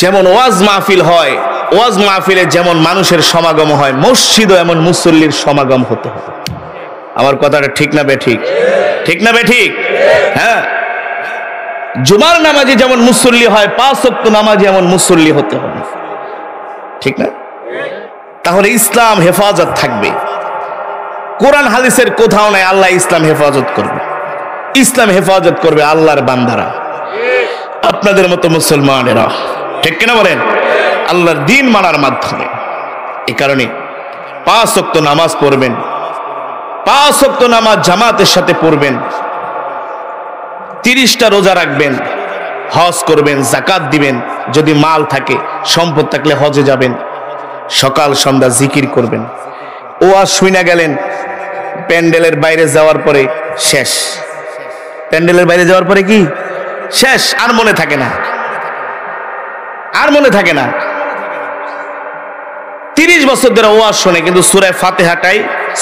যেমন ওয়াজ মাহফিল হয়, ওয়াজ মাহফিলে যেমন মানুষের সমাগম হয়, মসজিদও এমন মুসল্লির সমাগম হতে হবে। আমার কথাটা ঠিক না বেঠিক? ঠিক না বেঠিক? হ্যাঁ, জুমার নামাজে যেমন মুসল্লি হয়, 5 ওয়াক্ত নামাজে এমন মুসল্লি হতে হবে, ঠিক না? তাহলে ইসলাম হেফাজত থাকবে। কোরআন হাদিসের কোথাও নাই আল্লাহ ইসলাম হেফাজত করবে। ইসলাম হেফাজত করবে আল্লাহর বান্দারা, আপনাদের মতো মুসলমানেরা, ঠিক কিনা বলেন? আল্লাহর দ্বীন মানার মাধ্যমে। এই কারণে 5 ওয়াক্ত নামাজ পড়বেন, 5 ওয়াক্ত নামাজ জামাতের সাথে পড়বেন, 30টা রোজা রাখবেন, হজ করবেন, যাকাত দিবেন, যদি মাল থাকে, সম্পদ থাকলে হজে যাবেন, সকাল সন্ধ্যা জিকির করবেন। ওয়াজ শুনে গেলেন, প্যান্ডেলের বাইরে যাওয়ার পরে শেষ। প্যান্ডেলের বাইরে যাওয়ার পরে কি শেষ? আর মনে থাকে না, আর মনে থাকে না। 30 বছর ধরে ওয়াজ শোনে, কিন্তু সূরা ফাতিহাটাই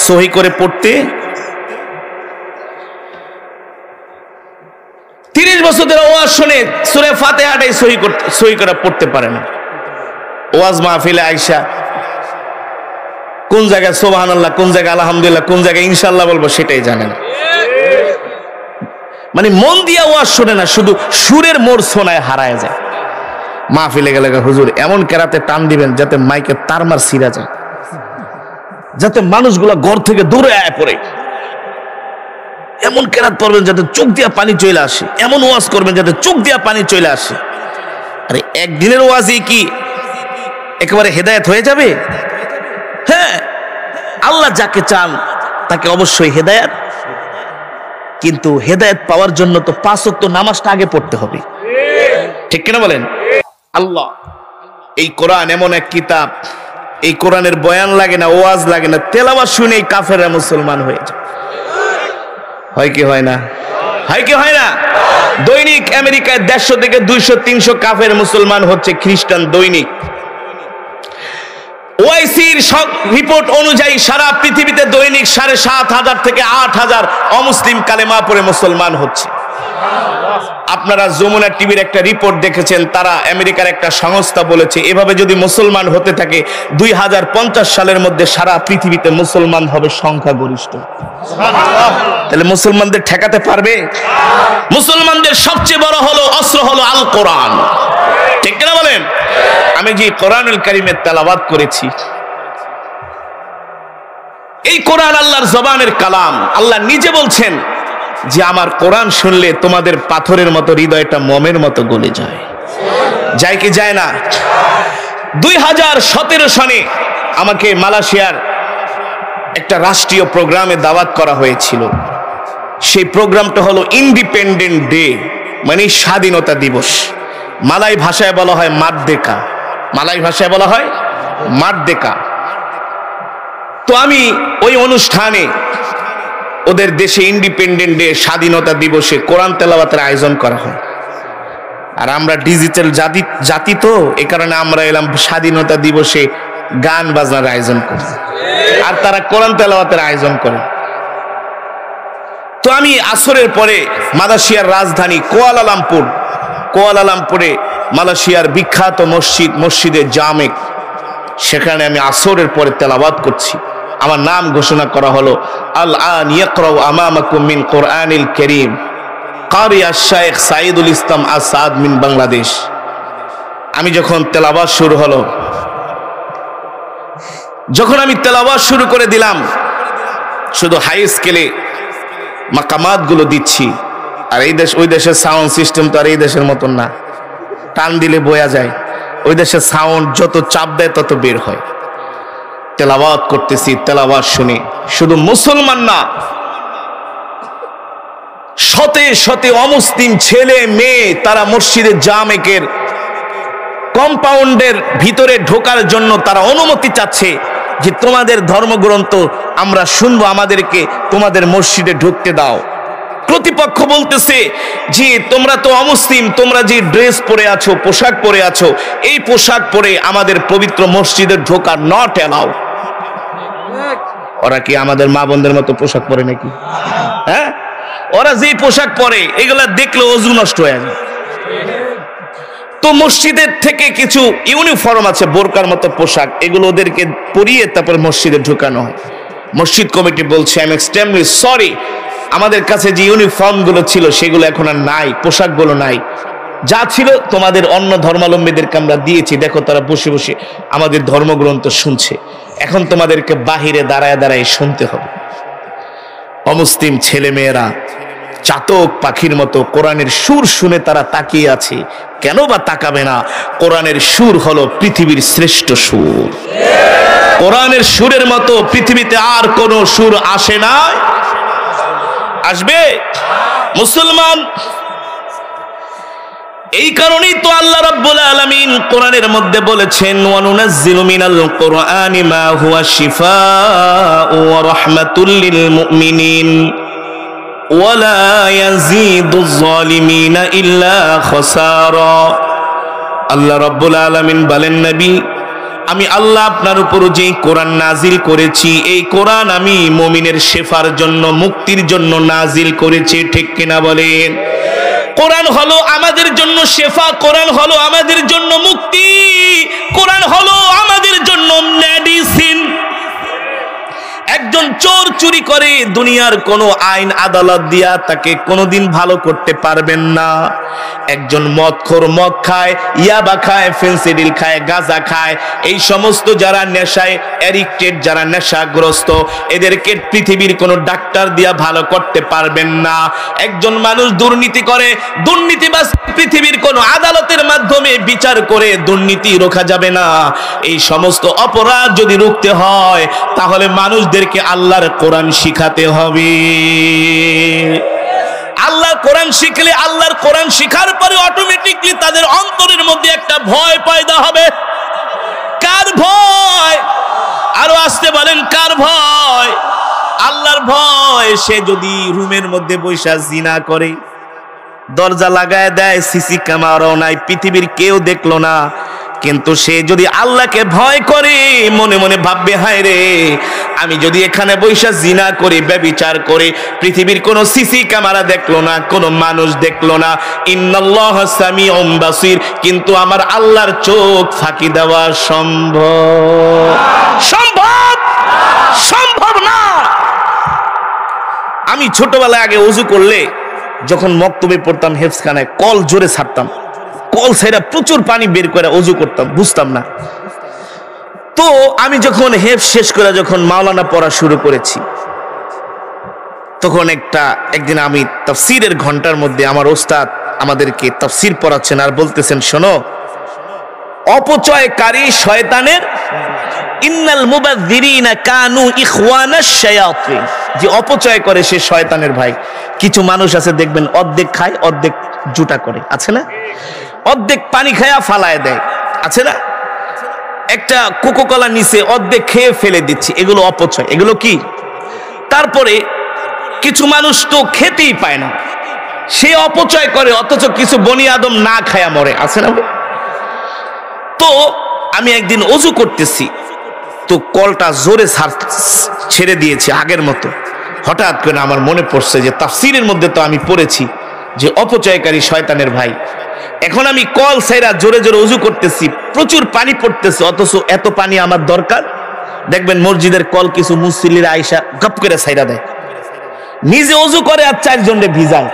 সহি করে পড়তে, 30 বছর ধরে ওয়াজ শোনে, সূরা ফাতিহাটাই সহি করে পড়তে পারে না। ওয়াজ মাহফিলে আইসা কোন জায়গায় সুবহানাল্লাহ, কোন জায়গায় আলহামদুলিল্লাহ, কোন জায়গায় ইনশাআল্লাহ বলবো সেটাই জানে না। মানে মন দিয়া ওয়াজ শোনে না, শুধু সুরের মোর শোনায় হারায় যায়। মাহফিলে গেলে হুজুর এমন কেরাতে টান দিবেন যাতে মাইকে তারমার ছিঁড়া যায়, যাতে মানুষগুলা ঘর থেকে দূরে আয় পড়ে। এমন কেরাত পড়বেন যাতে চোখ দিয়া পানি চলে আসে, এমন ওয়াজ করবেন যাতে চোখ দিয়া পানি চলে আসে। আরে একদিনের ওয়াজই কি একেবারে হেদায়েত হয়ে যাবে? হ্যাঁ, আল্লাহ যাকে চান তাকে অবশ্যই হেদায়েত, কিন্তু হেদায়েত পাওয়ার জন্য তো 5 ওয়াক্ত নামাজটা আগে পড়তে হবে, ঠিক কিনা বলেন? আল্লাহ, এই কোরআন এমন এক কিতাব, এই কোরআনের বয়ান লাগে না, ওয়াজ লাগে না, তেলাওয়াত শুনেই কাফেররা মুসলমান হয়ে যায়। হয় কি হয় না? হয় কি হয় না? দৈনিক আমেরিকায় 150 থেকে 200-300 কাফের মুসলমান হচ্ছে, খ্রিস্টান দৈনিক। ওআইসির রিপোর্ট অনুযায়ী সারা পৃথিবীতে দৈনিক 7,500 থেকে 8,000 অমুসলিম কালেমা পড়ে মুসলমান হচ্ছে। আপনারা যমুনা টিভির একটা রিপোর্ট দেখেছেন, তারা আমেরিকার একটা সংস্থা বলেছে এভাবে যদি মুসলমান হতে থাকে 2050 সালের মধ্যে সারা পৃথিবীতে মুসলমান হবে সংখ্যাগরিষ্ঠ। তাহলে মুসলমানদের ঠেকাতে পারবে? মুসলমানদের সবচেয়ে বড় হলো অস্ত্র হলো আল কোরআন, ঠিক কিনা বলেন? আমি যে কোরআনুল কারীমের তেলাওয়াত করেছি, এই কোরআন আল্লাহর জবানের কালাম। আল্লাহ নিজে বলছেন যে আমার কোরআন শুনলে তোমাদের পাথরের মতো হৃদয়টা মোমের মতো গলে যায়। যায় কি যায় না? 2017 সনে আমাকে মালয়েশিয়ার একটা রাষ্ট্রীয় প্রোগ্রামে দাওয়াত করা হয়েছিল। সেই প্রোগ্রামটা হলো ইন্ডিপেন্ডেন্ট ডে, মানে স্বাধীনতা দিবস। মালাই ভাষায় বলা হয় মার্দেকা, মালাই ভাষায় বলা হয় মার্দেকা। তো আমি ওই অনুষ্ঠানে ওদের দেশে ইন্ডিপেন্ডেন্ট ডে, স্বাধীনতা দিবসে কোরআন তেলাওয়াতের আয়োজন করা হয়। আর আমরা ডিজিটাল জাতি তো, এই কারণে আমরা এলাম স্বাধীনতা দিবসে গান বাজনার আয়োজন করি, আর তারা কোরআন তেলাওয়াতের আয়োজন করে। তো আমি আসরের পরে মালয়েশিয়ার রাজধানী কুয়ালালামপুরে মালয়েশিয়ার বিখ্যাত মসজিদে জামেক, সেখানে আমি আসরের পরে তেলাওয়াত করছি। আমার নাম ঘোষণা করা হলো আল আন ইয়াকরাউ আমামাকুম মিন কোরআনিল কারীম কারি আশ-শাইখ সাইদুল ইসলাম আসাদ মিন বাংলাদেশ। আমি যখন তেলাওয়াত শুরু হলো, যখন আমি তেলাওয়াত শুরু করে দিলাম, শুধু হাই স্কেলে মাকামাত গুলো দিচ্ছি। আর এই দেশ, ওই দেশের সাউন্ড সিস্টেম তো আর এই দেশের মতন না, টান দিলে বয়া যায়। ওই দেশের সাউন্ড যত চাপ দেয় তত বের হয়। তেলাওয়াত করতেছি, তেলাওয়াত শুনে শুধু মুসলমান না, শতে শতে অমুসলিম ছেলে মেয়ে তারা মসজিদে জামেকের কম্পাউন্ডের ভিতরে ঢোকার জন্য তারা অনুমতি চাচ্ছে যে তোমাদের ধর্মগ্রন্থ আমরা শুনবো, আমাদেরকে তোমাদের মসজিদে ঢুকতে দাও। প্রতিপক্ষ বলতেছে যে তোমরা তো অমুসলিম, তোমরা যে ড্রেস পরে আছো, পোশাক পরে আছো, এই পোশাক পরে আমাদের পবিত্র মসজিদে ঢোকা নট অ্যালাউ। ওরা কি আমাদের মা বোনদের মতো পোশাক পরে নাকি? হ্যাঁ, ওরা যে পোশাক পরে এগুলা দেখলে ওযু নষ্ট হয়ে যায়। তো মসজিদের থেকে কিছু ইউনিফর্ম আছে, বোরকার মতো পোশাক, এগুলো ওদেরকে পরিয়ে তারপর মসজিদে ঢুকানো হয়। মসজিদ কমিটি বলছে আই এম এক্সট্রিমলি সরি, আমাদের কাছে যে ইউনিফর্ম গুলো ছিল সেগুলো এখন আর নাই, পোশাকগুলো নাই, যা ছিল তোমাদের অন্য ধর্মাবলম্বীদেরকে আমরা দিয়েছি, দেখো তারা বসে বসে আমাদের ধর্মগ্রন্থ শুনছে, এখন তোমাদেরকে বাহিরে দাঁড়ায় দাঁড়ায় শুনতে হবে। অমুসলিম ছেলে মেয়েরা চাতক পাখির মতো কোরআনের সুর শুনে তারা তাকিয়ে আছে। কেন বা তাকাবে না? কোরআনের সুর হলো পৃথিবীর শ্রেষ্ঠ সুর। কোরআনের সুরের মতো পৃথিবীতে আর কোন সুর আসে না, আসবে? মুসলমান, এই কারণেই তো আল্লাহ রাব্বুল আলামিন কোরআনের মধ্যে বলেছেন ওয়া নুনাজ্জিলু মিনাল কোরআনি মা হুয়া শিফাউ ওয়া রাহমাতুল লিল মুমিনিন ওয়া লা ইয়াজিদুয যালিমিনা ইল্লা খাসারা। আল্লাহ রাব্বুল আলামিন বলেন, নবী আমি আল্লাহ আপনার উপর যেই কোরআন নাজিল করেছি, এই কোরআন আমি মুমিনের শেফার জন্য, মুক্তির জন্য নাজিল করেছি, ঠিক কিনা বলেন? কোরআন হলো আমাদের জন্য শেফা, কোরআন হলো আমাদের জন্য মুক্তি, কোরআন হলো আমাদের জন্য মেডিসিন। একজন চোর চুরি করে দুনিয়ার কোনো আইন আদালত দিয়া তাকে কোনোদিন ভালো করতে পারবেন না। একজন মদখোর মদ খায়, ইয়াবা খায়, ফেন্সিডিল খায়, গাঁজা খায়, এই সমস্ত যারা নেশায় অ্যাডিক্টেড, যারা নেশাগ্রস্ত, এদেরকে পৃথিবীর কোনো ডাক্তার দিয়া ভালো করতে পারবেন না। একজন মানুষ দুর্নীতি করে, দুর্নীতিবাজ পৃথিবীর কোনো আদালতের মাধ্যমে বিচার করে দুর্নীতি রোখা যাবে না। এই সমস্ত অপরাধ যদি রুখতে হয় তাহলে মানুষদেরকে আল্লাহর কোরআন শিখাতে হবে। আল্লাহর কোরআন শিখলে, আল্লাহর কোরআন শিখার পরে অটোমেটিকলি তাদের অন্তরের মধ্যে একটা ভয় পয়দা হবে। কার ভয়? আরো আসতে বলেন, কার ভয়? আল্লাহর ভয়। সে যদি রুমের মধ্যে বৈশা জিনা করে, দরজা লাগায় দেয়, সিসি ক্যামেরাও নাই, পৃথিবীর কেউ দেখলো না, কিন্তু সে যদি আল্লাহকে ভয় করে, মনে মনে ভাববে, হায় রে, আমি যদি এখানে বৈশা জিনা করি, ব্যভিচার করে, পৃথিবীর কোনো সিসি ক্যামেরা দেখলো না, কোনো মানুষ দেখলো না, ইন্নাল্লাহ সামিউম বাসির, কিন্তু আমার আল্লাহর চোখ ফাঁকি দেওয়া সম্ভব? সম্ভব? সম্ভব না। আমি ছোটবেলায় আগে ওযু করলে, যখন মক্তবে পড়তাম হেফজখানায়, কল জোরে ছাড়তাম, কল ছেড়ে প্রচুর পানি বের করে ওযু করতাম, বুঝতাম না। তো আমি যখন হেফজ শেষ করে যখন মাওলানা পড়া শুরু করেছি, তখন একদিন আমি তাফসীরের ঘন্টার মধ্যে আমার ওস্তাদ আমাদেরকে তাফসীর পড়াচ্ছেন আর বলতেছেন, শোনো, অপচয়কারী শয়তানের, ইন্নাল মুবাযযিরিনা কানু ইখওয়ানাশ শায়াতিন, যে অপচয় করে সে শয়তানের ভাই। কিছু মানুষ আছে দেখবেন, অর্ধেক খায় অর্ধেক জুটা করে, আছে না? অর্ধেক পানি খায়া ফালায় দেয়, আছে না? একটা কোকোকোলা নিচে অর্ধেক খেয়ে ফেলে দিচ্ছে, এগুলো অপচয়। এগুলো কি? তারপরে কিছু মানুষ তো খেতেই পায় না, সে অপচয় করে, অথচ কিছু বনি আদম না খায়া মরে, আছে না? তো আমি একদিন ওযু করতেছি, তো কলটা জোরে ছেড়ে দিয়েছি আগের মতো। হঠাৎ করে আমার মনে পড়ছে যে তাফসীরের মধ্যে তো আমি পড়েছি যে অপচয়কারী শয়তানের ভাই। এখন আমি কল ছাইরা জোরে জোরে ওযু করতেছি, প্রচুর পানি পড়তেছে, অথচ এত পানি আমার দরকার। দেখবেন মসজিদের কল কিছু মুসল্লিরা আইসা গপ করে ছাইরা দেয়, নিজে ওযু করে আর চারজনকে ভিজায়,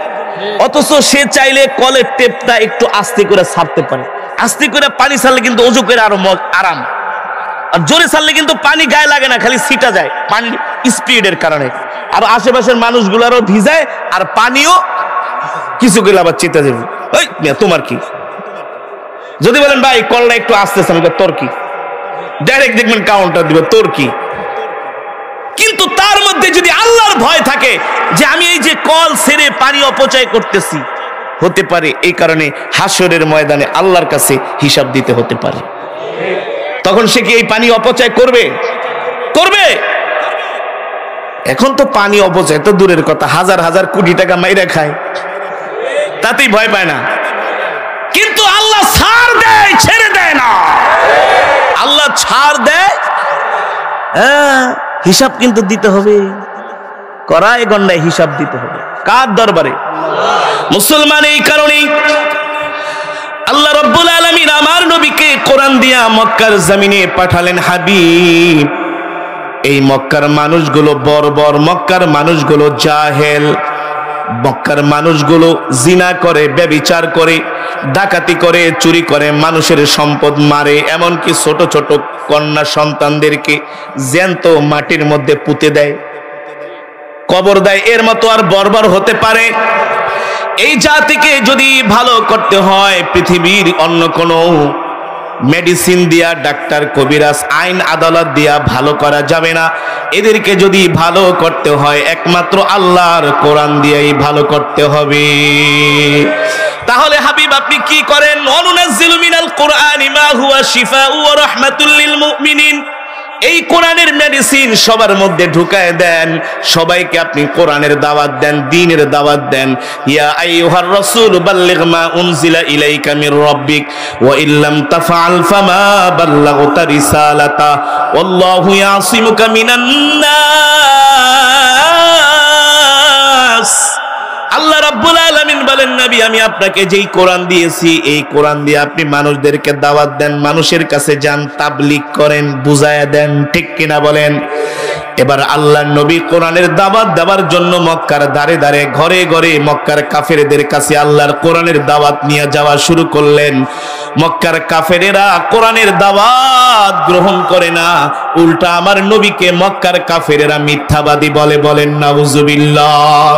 অথচ সে চাইলে কলের টেপটা একটু আস্তে করে ছাড়তে পারে। আস্তে করে পানি ছাড়লে কিন্তু ওযু করে আরো আরাম, আর জোরে ছাড়লে কিন্তু পানি গায়ে লাগে না, খালি ছিটা যায় পানি স্পিডের কারণে, আর আশেপাশের মানুষগুলারও ভিজায় আর পানিও কিছু গেলে আবার চিতা যাবে। ওই তোমার কি? যদি বলেন ভাই কলটা একটু আস্তে আস্তে, তোর কি? ডাইরেক্ট দেখবেন কাউন্টার দিবে, তোর কি? কিন্তু তার মধ্যে যদি আল্লাহর ভয় থাকে যে আমি এই যে কল ছেড়ে পানি অপচয় করতেছি, হতে পারে এই কারণে হাসরের ময়দানে আল্লাহর কাছে হিসাব দিতে হতে পারে, তখন সে কি এই পানি অপচয় করবে? করবে? এখন তো পানি অপচয় তো দূরের কথা, হাজার হাজার কোটি টাকা মাইরা খায়, তাতেই ভয় পায় না। কিন্তু আল্লাহ ছাড় দেয়, ছেড়ে দেয় না। আল্লাহ ছাড় দেয়, হ্যাঁ, হিসাব কিন্তু দিতে হবে, কড়ায় গন্ডায় হিসাব দিতে হবে। কার দরবারে? মুসলমান। এই কারণেই আল্লাহ রাব্বুল আলামিন আমার নবীকে কোরআন দিয়া মক্কার জমিনে পাঠালেন হাবিব। এই মক্কার মানুষগুলো বর্বর, মক্কার মানুষগুলো জাহেল, মক্কার মানুষগুলো জিনা করে, ব্যভিচার করে, ডাকাতি করে, চুরি করে, মানুষের সম্পদ মারে, এমনকি ছোট ছোট কন্যা সন্তানদেরকে জ্যান্ত মাটির মধ্যে পুঁতে দেয়, কবর দেয়। এর মতো আর বর্বর হতে পারে? এই জাতিকে যদি ভালো করতে হয়, পৃথিবীর অন্য কোনো মেডিসিন দিয়া, ডাক্তার কবিরাজ, আইন আদালত দিয়া ভালো করা যাবে না। এদেরকে যদি ভালো করতে হয় একমাত্র আল্লাহর কোরআন দিয়েই ভালো করতে হবে। তাহলে হাবিব আপনি কি করেন? অনুনাজ্জিলু মিনাল কুরআনি মা হুয়া শিফাউ ওয়া রাহমাতুল লিল মুমিনিন। এই কোরআনের মেডিসিন সবার মধ্যে ঢুকায় দেন, সবাইকে আপনি কোরআনের দাওয়াত দেন, দ্বীনের দাওয়াত দেন। ইয়া আইয়ুহার রাসূল বাল্লিগ মা উনজিলা ইলাইকা মির রাব্বিক ওয়া ইল্লাম তাফআল ফামা বাল্লাগতা রিসালাতা ওয়াল্লাহু ইয়াসিমুকা মিনান নাস। আল্লাহ রাব্বুল আলামিন বলেন, নবী আমি আপনাকে যেই কোরআন দিয়েছি, এই কোরআন দিয়ে আপনি মানুষদেরকে দাওয়াত দেন, মানুষের কাছে যান, তাবলীগ করেন, বুঝায়া দেন, ঠিক কিনা বলেন? এবার আল্লাহর নবী কোরআনের দাওয়াত দেওয়ার জন্য মক্কার দাঁড়ে দাঁড়ে ঘরে ঘরে মক্কার কাফেরদের কাছে আল্লাহর কোরআনের দাওয়াত নিয়ে যাওয়া শুরু করলেন। মক্কার কাফেরেরা কোরআনের দাওয়াত গ্রহণ করে না, উল্টা আমার নবীকে মক্কার কাফেরেরা মিথ্যাবাদী বলে। বলেন নাউজুবিল্লাহ।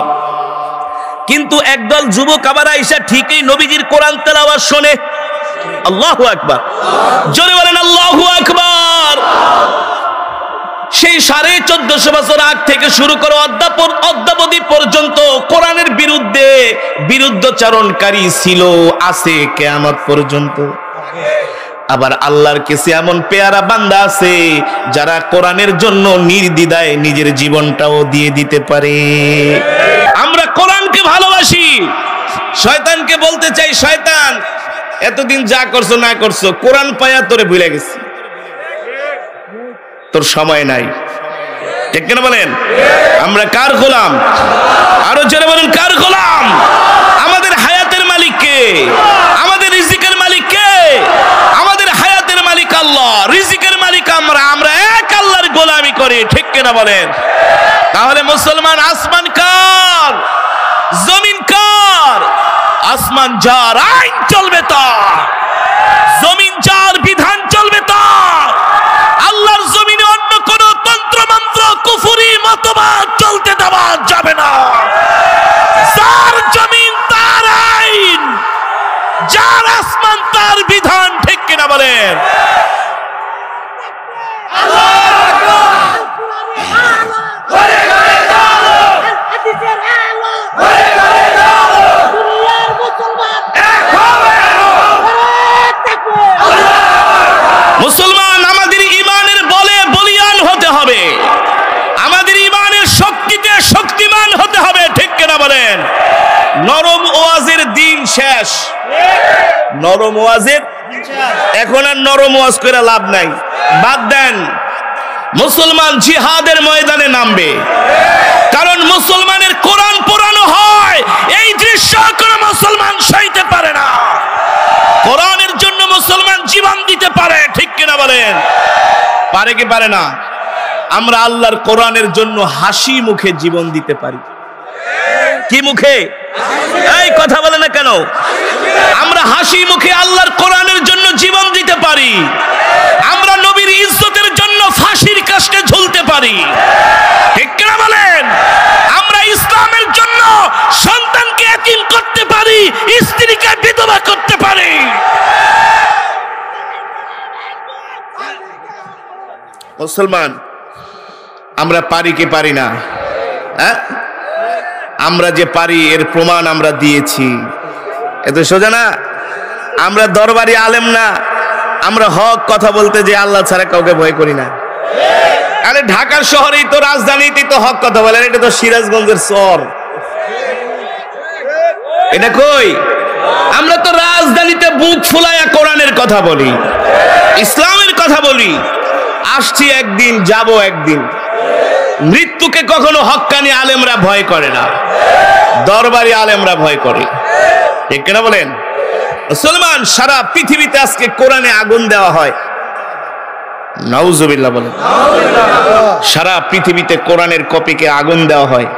কিন্তু একদল যুবক আবার আইসা ঠিকই নবীজির কোরআন তেলাওয়াত শুনে। আল্লাহু আকবার, জোরে বলেন আল্লাহু আকবার। সেই 1450 বছর আগ থেকে শুরু করে অদ্যাবধি পর্যন্ত কোরআনের বিরুদ্ধে বিরুদ্ধচারণকারী ছিল, আছে কিয়ামত পর্যন্ত। আবার আল্লাহর কাছে এমন পেয়ারা বান্দা আছে যারা কোরআনের জন্য নির্দ্বিধায় নিজের জীবনটাও দিয়ে দিতে পারে। আমরা কোরআনকে ভালোবাসি, শয়তানকে বলতে চাই, শয়তান এতদিন যা করছো না করছো, কোরআন পায়া তোরে ভুলে গেছি, তোর সময় নাই। ঠিক কিনা বলেন? আমরা কার গোলাম? আরো জোরে বলেন, কার গোলাম? আমাদের হায়াতের মালিক কে? আমাদের রিজিকের মালিক কে? আমাদের হায়াতের মালিক আল্লাহ, রিজিকের মালিক আমরা। আমরা এক আল্লাহর গোলামি করি। ঠিক কিনা বলেন? তাহলে মুসলমান, আসমান কার? জমিন কার? আসমান যার, আইন চলবে তার। জমিন যার, বিধান চলবে তার। আল্লাহর জমিনে অন্য কোন তন্ত্র মন্ত্র কুফরি মতবাদ চলতে দেওয়া যাবে না। যার জমিন তার আইন, যার আসমান তার বিধান। ঠিক কিনা বলেন? মুসলমান, আমাদের ঈমানের বলে বলিয়ান হতে হবে, আমাদের ঈমানের শক্তিতে শক্তিমান হতে হবে। ঠিক কিনা বলেন? নরম ওয়াজের দিন শেষ। নরম ওয়াজের এখন আর নরম ওয়াজ করে লাভ নাই, বাদ দেন। মুসলমান জিহাদের ময়দানে নামবে, কারণ মুসলমানের কোরআন পোড়ানো হয়, এই দৃশ্য কোন মুসলমান সইতে পারে না। কোরআনের জন্য মুসলমান জীবন দিতে পারে। ঠিক কিনা বলেন? পারে কি পারে না? আমরা আল্লাহর কোরআনের জন্য হাসি মুখে জীবন দিতে পারি। কি মুখে? এই কথা বলে না কেন? আমরা হাসি মুখে আল্লাহর কোরআনের জন্য জীবন দিতে পারি। আমরা নবীর ইজ্জতের জন্য ফাঁসির কাস্টে ঝুলতে পারি। ঠিক কিনা বলেন? আমরা ইসলামের জন্য সন্তানকে এতিম করতে পারি, স্ত্রীকে বিধবা করতে পারি। মুসলমান, আমরা পারি কি পারি না? হ্যাঁ, আমরা যে পারি এর প্রমাণ আমরা দিয়েছি। এত সোজা না। আমরা দরবারি আলেম না, আমরা হক কথা বলতে যে আল্লাহ ছাড়া কাউকে ভয় করি না। আরে ঢাকার শহরেই তো, রাজধানীতেই তো হক কথা বলেন, এটা তো সিরাজগঞ্জের শহর। এটা কই? আমরা তো রাজধানীতে বুক ফুলায়া কোরআনের কথা বলি, ইসলামের কথা বলি। আসছি একদিন, যাব একদিন। মৃত্যুকে কখনো হক্কানি আলেমরা ভয় করে না, দরবারি আলেমরা ভয় করে। ঠিক কিনা বলেন? মুসলমান, সারা পৃথিবীতে আজকে কোরআনে আগুন দেওয়া হয়। নাউজুবিল্লাহ বলেন। সারা পৃথিবীতে কোরআনের কপিকে আগুন দেওয়া হয়।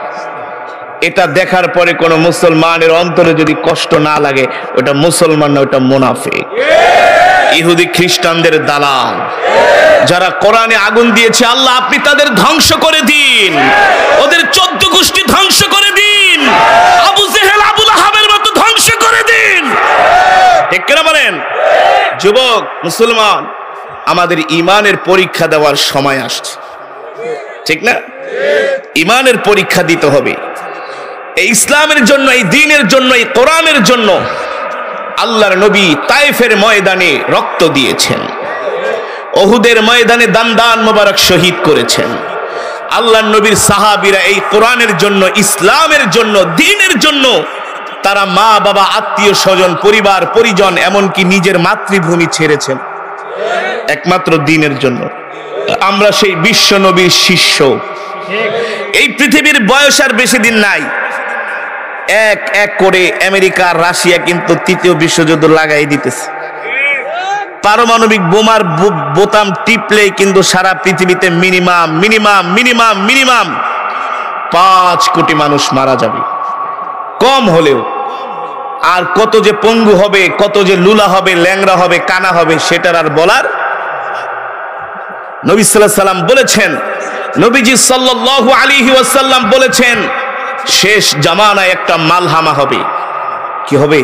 এটা দেখার পরে কোন মুসলমানের অন্তরে যদি কষ্ট না লাগে, ওটা মুসলমান না, ওটা মুনাফিক, ইহুদি খ্রিস্টানদের দালাল। যারা কোরআনে আগুন দিয়েছে, আল্লাহ আপনি তাদের ধ্বংস করে দিন, ওদের 14 গোষ্ঠী ধ্বংস করে দিন, আবু জেহেল আবু লাহাবের মতো ধ্বংস করে দিন। ঠিক কিনা বলেন? যুবক মুসলমান, আমাদের ঈমানের পরীক্ষা দেওয়ার সময় আসছে। ঠিক না? ঈমানের পরীক্ষা দিতে হবে। এই ইসলামের জন্য, এই দ্বীনের জন্য, এই কোরআনের জন্য আল্লাহর নবী তায়েফের ময়দানে রক্ত দিয়েছেন, উহুদের ময়দানে দান মোবারক শহীদ করেছেন। আল্লাহর নবীর সাহাবীরা এই কোরআনের জন্য, ইসলামের জন্য, দ্বীনের জন্য তারা মা বাবা, আত্মীয় স্বজন, পরিবার পরিজন, এমনকি নিজের মাতৃভূমি ছেড়েছেন একমাত্র দ্বীনের জন্য। আমরা সেই বিশ্ব নবীর শিষ্য। এই পৃথিবীর বয়স আর বেশি দিন নাই। এক এক করে আমেরিকা, রাশিয়া কিন্তু তৃতীয় বিশ্বযুদ্ধ লাগাই দিতেছে। পারমাণবিক বোমার বোতাম টিপলেই কিন্তু সারা পৃথিবীতে মিনিমাম 5 কোটি মানুষ মারা যাবে, কম হলেও। আর কত যে পঙ্গু হবে, কত যে লুলা হবে, ল্যাংড়া হবে, কানা হবে, সেটার আর বলার। নবী সাল্লাল্লাহু আলাইহি ওয়াসাল্লাম বলেছেন, নবীজি সাল্লাল্লাহু আলাইহি ওয়াসাল্লাম বলেছেন, শেষ জামানায় একটা মালহামা হবে। কি হবে?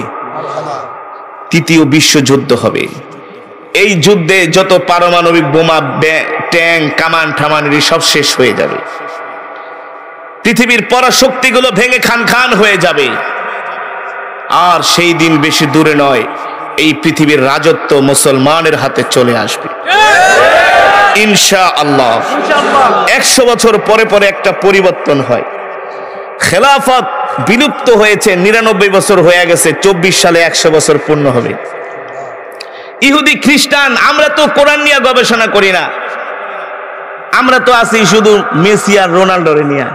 তৃতীয় বিশ্বযুদ্ধ হবে। এই যুদ্ধে যত পারমাণবিক বোমা, ট্যাঙ্ক, কামান ঠামানি সব শেষ হয়ে যাবে। পৃথিবীর পরাশক্তিগুলো ভেঙে খান হয়ে যাবে। আর সেই দিন বেশি দূরে নয়, এই পৃথিবীর রাজত্ব মুসলমানের হাতে চলে আসবে ইনশাআল্লাহ। 100 বছর পরে পরে একটা পরিবর্তন হয়। খেলাফত বিলুপ্ত হয়েছে, 99 বছর হয়ে গেছে, 24 সালে 100 বছর পূর্ণ হবে। ইহুদি খ্রিস্টান, আমরা তো কোরআন নিয়ে গবেষণা করি না, আমরা তো আছি শুধু মেসি আর রোনাল্ডোরে নিয়ে,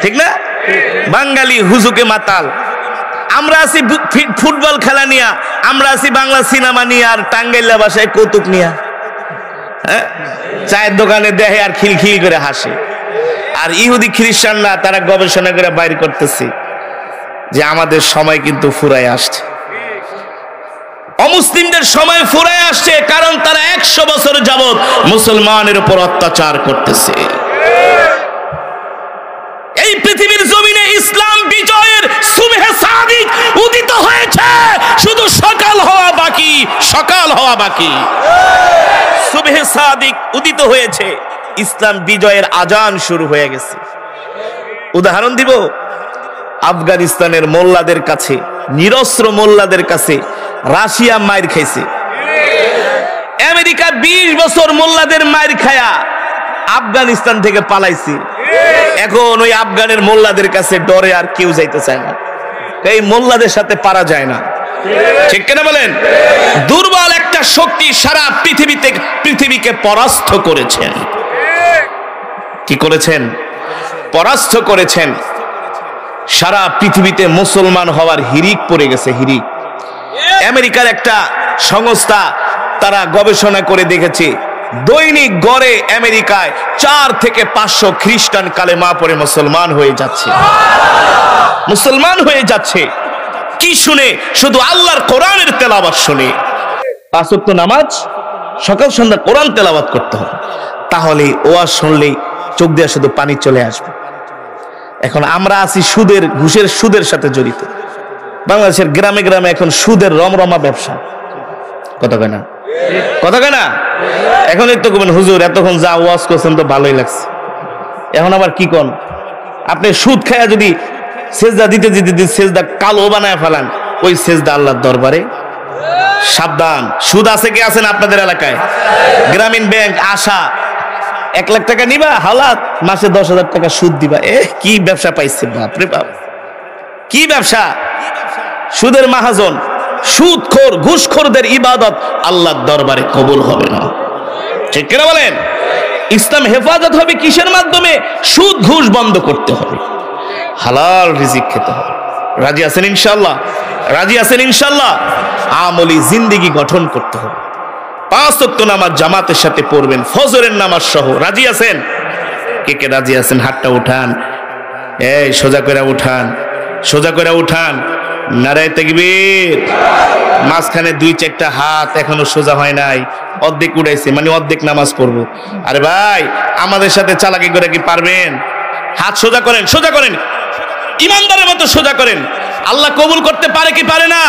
ঠিক না? বাঙালি হুজুকে মাতাল, আমরা আছি ফুটবল খেলা নিয়ে, আমরা আছি বাংলা সিনেমা নিয়ে আর টাঙ্গাইলা ভাষায় কৌতুক নিয়ে। হ্যাঁ, চায়ের দোকানে দেখে আর খিলখিল করে হাসে। আর ইহুদি খ্রিস্টানরা তারা গবেষণা করে বাইর করতেছে যে আমাদের সময় কিন্তু ফুরায় আসছে, অমুসলিমদের সময় ফুরায় আসছে, কারণ তারা 100 বছর যাবত মুসলমানের উপর অত্যাচার করতেছে। এই পৃথিবীর জমিনে ইসলাম বিজয়ের সুবহে সাদিক উদিত হয়েছে, শুধু সকাল হওয়া বাকি। সুবহে সাদিক উদিত হয়েছে, ইসলাম বিজয়ের আজান শুরু হয়ে গেছে। উদাহরণ দিব, আফগানিস্তানের মোল্লাদের কাছে, নিরস্ত্র মোল্লাদের কাছে রাশিয়া মাইর খাইছে। আমেরিকা 20 বছর মোল্লাদের মাইর খায়া আফগানিস্তান থেকে পালাইছে। এখন ওই আফগানের মোল্লাদের কাছে ডরে আর কেউ যাইতে চায় না, এই মোল্লাদের সাথে পারা যায় না, ঠিক কিনা বলেন? দুর্বল একটা শক্তি সারা পৃথিবীকে পরাস্ত করেছেন। কি করেছেন? পরাস্ত করেছেন। সারা পৃথিবীতে মুসলমান হওয়ার হিরিক পড়ে গেছে, হিরিক। আমেরিকার একটা সংস্থা তারা গবেষণা করে দেখেছে, দৈনিক গড়ে আমেরিকায় 4 থেকে 500 খ্রিস্টান কালেমা পড়ে মুসলমান হয়ে যাচ্ছে। কি শুনে? শুধু আল্লাহর কোরআনের তেলাওয়াত শুনে। 5 ওয়াক্ত নামাজ, সকাল সন্ধ্যা কোরআন তেলাওয়াত করতে হবে, তাহলে ওয়াজ শুনলেই চোখ দিয়ে শুধু পানি চলে আসবে। এখন আমরা আছি ঘুষের সুদের সাথে জড়িত। বাংলাদেশের গ্রামে গ্রামে এখন সুদের রমরমা ব্যবসা। কথা কয় না? এখন একটু বলবেন, হুজুর এতক্ষণ যা ওয়াজ করছেন তো ভালোই লাগছে, এখন আবার কি কোন? আপনি সুদ খায়া যদি সেজদা দিতে সেজদা কালো বানায় ফেলান, ওই সেজদা আল্লাহর দরবারে। সাবধান, সুদ আছে কি আছেন আপনাদের এলাকায়? গ্রামীণ ব্যাংক, আশা, 1 লাখ টাকা নিবা, হালাত মাসে 10,000 টাকা সুদ দিবা। কি ব্যবসা পাইছে, বাপরে বাপ, কি ব্যবসা! সুদের মাহাজন, সুদখোর, ঘুষখোরদের ইবাদত আল্লাহর দরবারে কবুল হবে না, ঠিক কিনা বলেন? ইসলাম হেফাজত হবে কিসের মাধ্যমে? সুদ ঘুষ বন্ধ করতে হবে, হালাল রিজিক খেতে হবে। রাজি আছেন ইনশাআল্লাহ? আমলি জিন্দেগি গঠন করতে হবে। 5 ওয়াক্ত নামাজ জামাতের সাথে পড়বেন, ফজরের নামাজ সহ। রাজি আছেন? কে রাজি আছেন? হাতটা উঠান, সোজা করে উঠান। নারায়ে তাকবীর। মাঝখানে 2-4টা হাত এখনো সোজা হয় নাই, অর্ধেক উঠাইছে, মানে অর্ধেক নামাজ পড়বো। আরে ভাই, আমাদের সাথে চালাকি করে কি পারবেন? হাত সোজা করেন, ইমানদারের মতো সোজা করেন। আল্লাহ কবুল করতে পারে কি পারে না?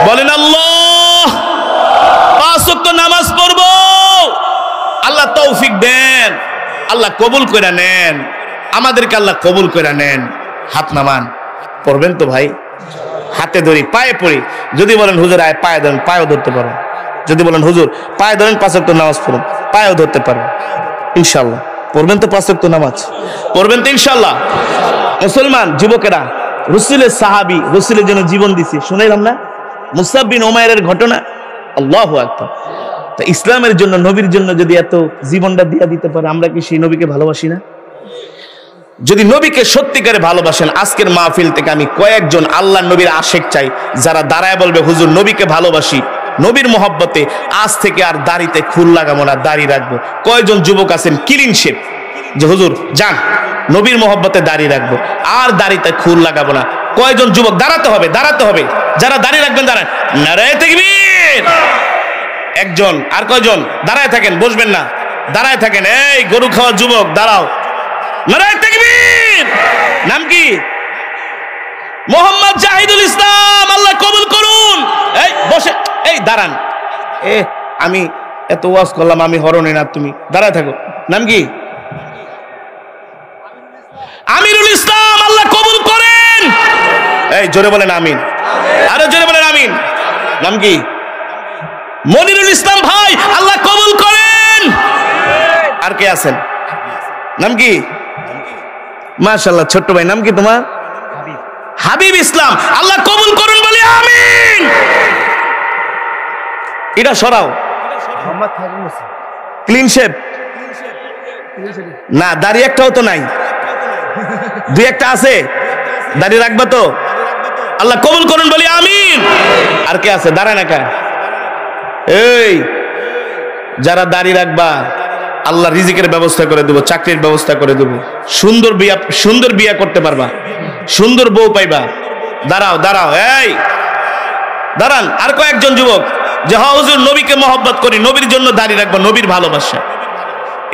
বলেন আল্লাহ। 5 ওয়াক্ত নামাজ পড়বো, আল্লাহ তৌফিক দেন, আল্লাহ কবুল করে নেন, আমাদেরকে আল্লাহ কবুল করে নেন। হাত নামান, পড়বেন তো ভাই? হাতে ধরি, পায়ে পড়ি। যদি বলেন হুজুর আয় পায়ে ধরেন, পায়েও ধরতে পারেন। যদি বলেন হুজুর পায়ে ধরেন, 5 ওয়াক্ত নামাজ পড়ুন, পায়েও ধরতে পারেন ইনশাআল্লাহ। পড়বেন তো 5 ওয়াক্ত নামাজ? পড়বেন তো ইনশাআল্লাহ? মুসলমান যুবকেরা, রাসূলের সাহাবী, রাসূলের জন্য জীবন দিছে, শুনাইলাম না মুসআব বিন উমাইরের ঘটনা? আল্লাহু আকবার। তা ইসলামের জন্য, নবীর জন্য যদি এত জীবনটা দিয়ে দিতে পারে, আমরা কি সেই নবীকে ভালোবাসি না? যদি নবীকে সত্যিকারে ভালোবাসেন, আজকের মাহফিল থেকে আমি কয়েকজন আল্লাহর নবীর আশেক চাই, যারা দাঁড়ায় বলবে হুজুর নবীকে ভালোবাসি, নবীর মহব্বতে আজ থেকে আর দাড়িতে খুল লাগাবো না, দাড়ি রাখবো। কয়জন যুবক আছেন ক্লিন শেপ, যে হুজুর যান নবীর মহব্বতে দাড়ি রাখবো, আর দাড়িতে খুল লাগাবো না? কয়জন যুবক? দাঁড়াতে হবে, দাঁড়াতে হবে। যারা দাড়ি রাখবেন দাঁড়ান, নারায়ে তাকবীর। একজন। আর কয়জন? দাঁড়ায় থাকেন, বসবেন না, দাঁড়ায় থাকেন। এই গরু খাওয়া যুবক দাঁড়াও, নারায়ে তাকবীর। নাম কি? মোহাম্মদ জাহিদুল ইসলাম, আল্লাহ কবুল করুন। এই বসে, এই দাঁড়ান। আমি এত ওয়াজ করলাম, আমি হরণে না, তুমি দাঁড়ায় থাকো। নাম কি? আমিরুল ইসলাম, আল্লাহ কবুল করেন। এই জোরে বলেন আমিন, আরো জোরে বলেন আমিন। নাম কি? মনিরুল ইসলাম ভাই, আল্লাহ কবুল করেন। আর কে আছেন? নাম কি? মাশাআল্লাহ, ছোট্ট ভাই, নাম কি তোমার? হাবিব ইসলাম, আল্লাহ কবুল করুন বলি আমিন। এটা সরাও। ক্লিন শেপ না, দাড়ি একটাও তো নাই, দুই একটা আছে, দাড়ি রাখবা তো? আল্লাহ কবুল করুন বলি আমিন। আর কে আছে? দাঁড়ায় না কেন? এই যারা দাড়ি রাখবা, আল্লাহ রিজিকের ব্যবস্থা করে দেবো, চাকরির ব্যবস্থা করে দেবো, সুন্দর বিয়া করতে পারবা, সুন্দর বউ পাইবা। দাঁড়াও দাঁড়াও, এই দাঁড়ান। আর কয়েকজন যুবক যে হ্যাঁ হুজুর নবীকে মহব্বত করি, নবীর জন্য দাড়ি রাখবা, নবীর ভালোবাসা।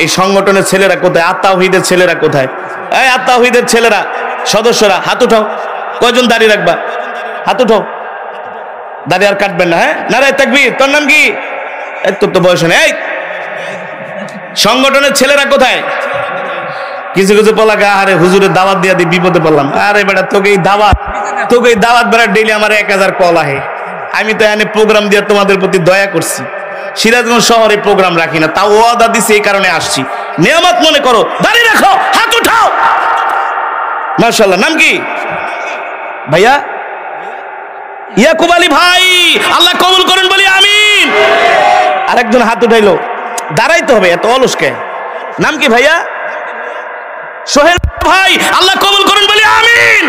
এই সংগঠনের ছেলেরা কোথায়? আত্মাহিদের ছেলেরা কোথায়? এই আত্মাহিদের ছেলেরা, সদস্যরা হাত উঠাও। কয়জন দাড়ি রাখবা? হাত উঠাও। দাড়ি আর কাটবেন না, হ্যাঁ? নারায়ে তাকবীর। তোর নাম কি? এই তোর তো বয়স নেই। এই সংগঠনের ছেলেরা কোথায়? কিছু কিছু বলাকে আরে হুজুরের দাওয়াত দিয়া দি, বিপদে পড়লাম। আরে বেটা, তোকে এই দাওয়াত বেড়া ডেইলি আমার 1000 কল আহে। আমি তো এখানে প্রোগ্রাম দিয়ে তোমাদের প্রতি দয়া করছি। সিরাজগঞ্জ শহরে প্রোগ্রাম রাখি না, তাও ওয়াদা দিছি, এই কারণে আসছি। নিয়ামত মনে করো, দাঁড়িয়ে রাখো, হাত উঠাও। মাশাআল্লাহ। নাম কি ভাইয়া? ইয়াকুব আলী ভাই, আল্লাহ কবুল করুন বলি আমিন। আরেকজন হাত উঠাইলো, দাঁড়াইতে হবে, এত অলস কে? নাম কি ভাইয়া? সোহেল ভাই, আল্লাহ কবুল করুন বলি আমিন।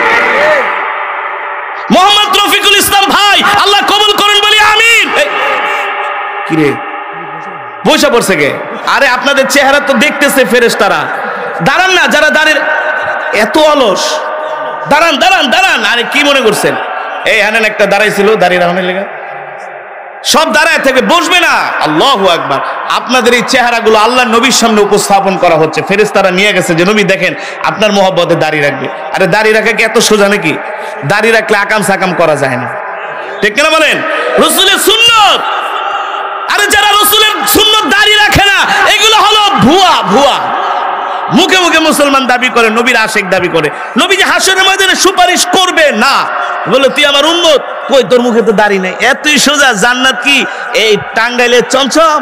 মোহাম্মদ রফিকুল ইসলাম ভাই, আল্লাহ কবুল করুন বলি আমিন। কি রে বসে পড়ছে কে? আরে আপনাদের চেহারা তো দেখতেছে ফেরেশতারা। দাঁড়ান না, যারা দাঁড়িয়ে এত অলস, দাঁড়ান দাঁড়ান দাঁড়ান। আরে কি মনে করছেন? এই হানান একটা দাঁড়াইছিল, দাঁড়িয়ে রাখনের লেগে সব দাঁড়ায় থেকে বসবে না। আল্লাহু আকবার। আপনাদের এই চেহারাগুলো আল্লাহর নবীর সামনে উপস্থাপন করা হচ্ছে, ফেরেশতারা নিয়ে গেছে যে নবী দেখেন আপনার মহব্বতে দাঁড়িয়ে রাখবে। আরে দাঁড়িয়ে রাখা কি এত সোজা নাকি? দাঁড়িয়ে রাখলে আকাম সাকাম করা যায় না, ঠিক না বলেন? রাসূলের সুন্নাত। আরে যারা রাসূলের সুন্নাত দাঁড়িয়ে রাখে না, এগুলো হলো ভুয়া। মুখে মুখে মুসলমান দাবি করে, নবীর আশিক দাবি করে, নবী যে হাসরের ময়দানে সুপারিশ করবে না, বলে তুই আমার উম্মত, কই তোর মুখে তো দাড়ি নাই। এতই সোজা। জান্নাত কি এই টাঙ্গাইলের চমচম,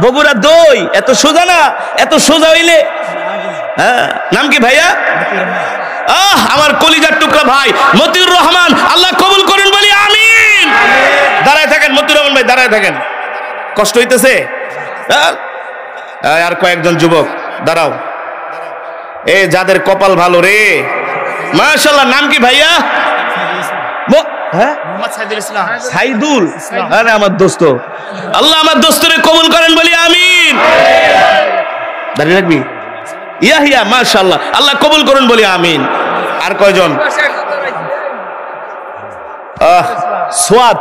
বগুড়া দই? এত সোজা না। এত সোজা হইলে, হ্যাঁ। নাম কি ভাইয়া? আমার কলিজার টুকরা ভাই মতিউর রহমান, আল্লাহ কবুল করুন বলি আমিন। দাঁড়ায় থাকেন মতিউর রহমান ভাই, দাঁড়ায় থাকেন। কষ্ট হইতেছে? আর কয়েকজন যুবক দাঁড়াও। এ যাদের কপাল ভালো রে, মাশাআল্লাহ। নাম কি ভাইয়া? সাইদুল। আরে আমার দোস্ত, আল্লাহ আমার দোস্তরে কবুল করেন বলি আমিন। দাঁড়িয়ে রাখবি? ইয়াহিয়া, মাশাআল্লাহ, আল্লাহ কবুল করুন বলি আমিন। আর কয়জন? সোয়াদ,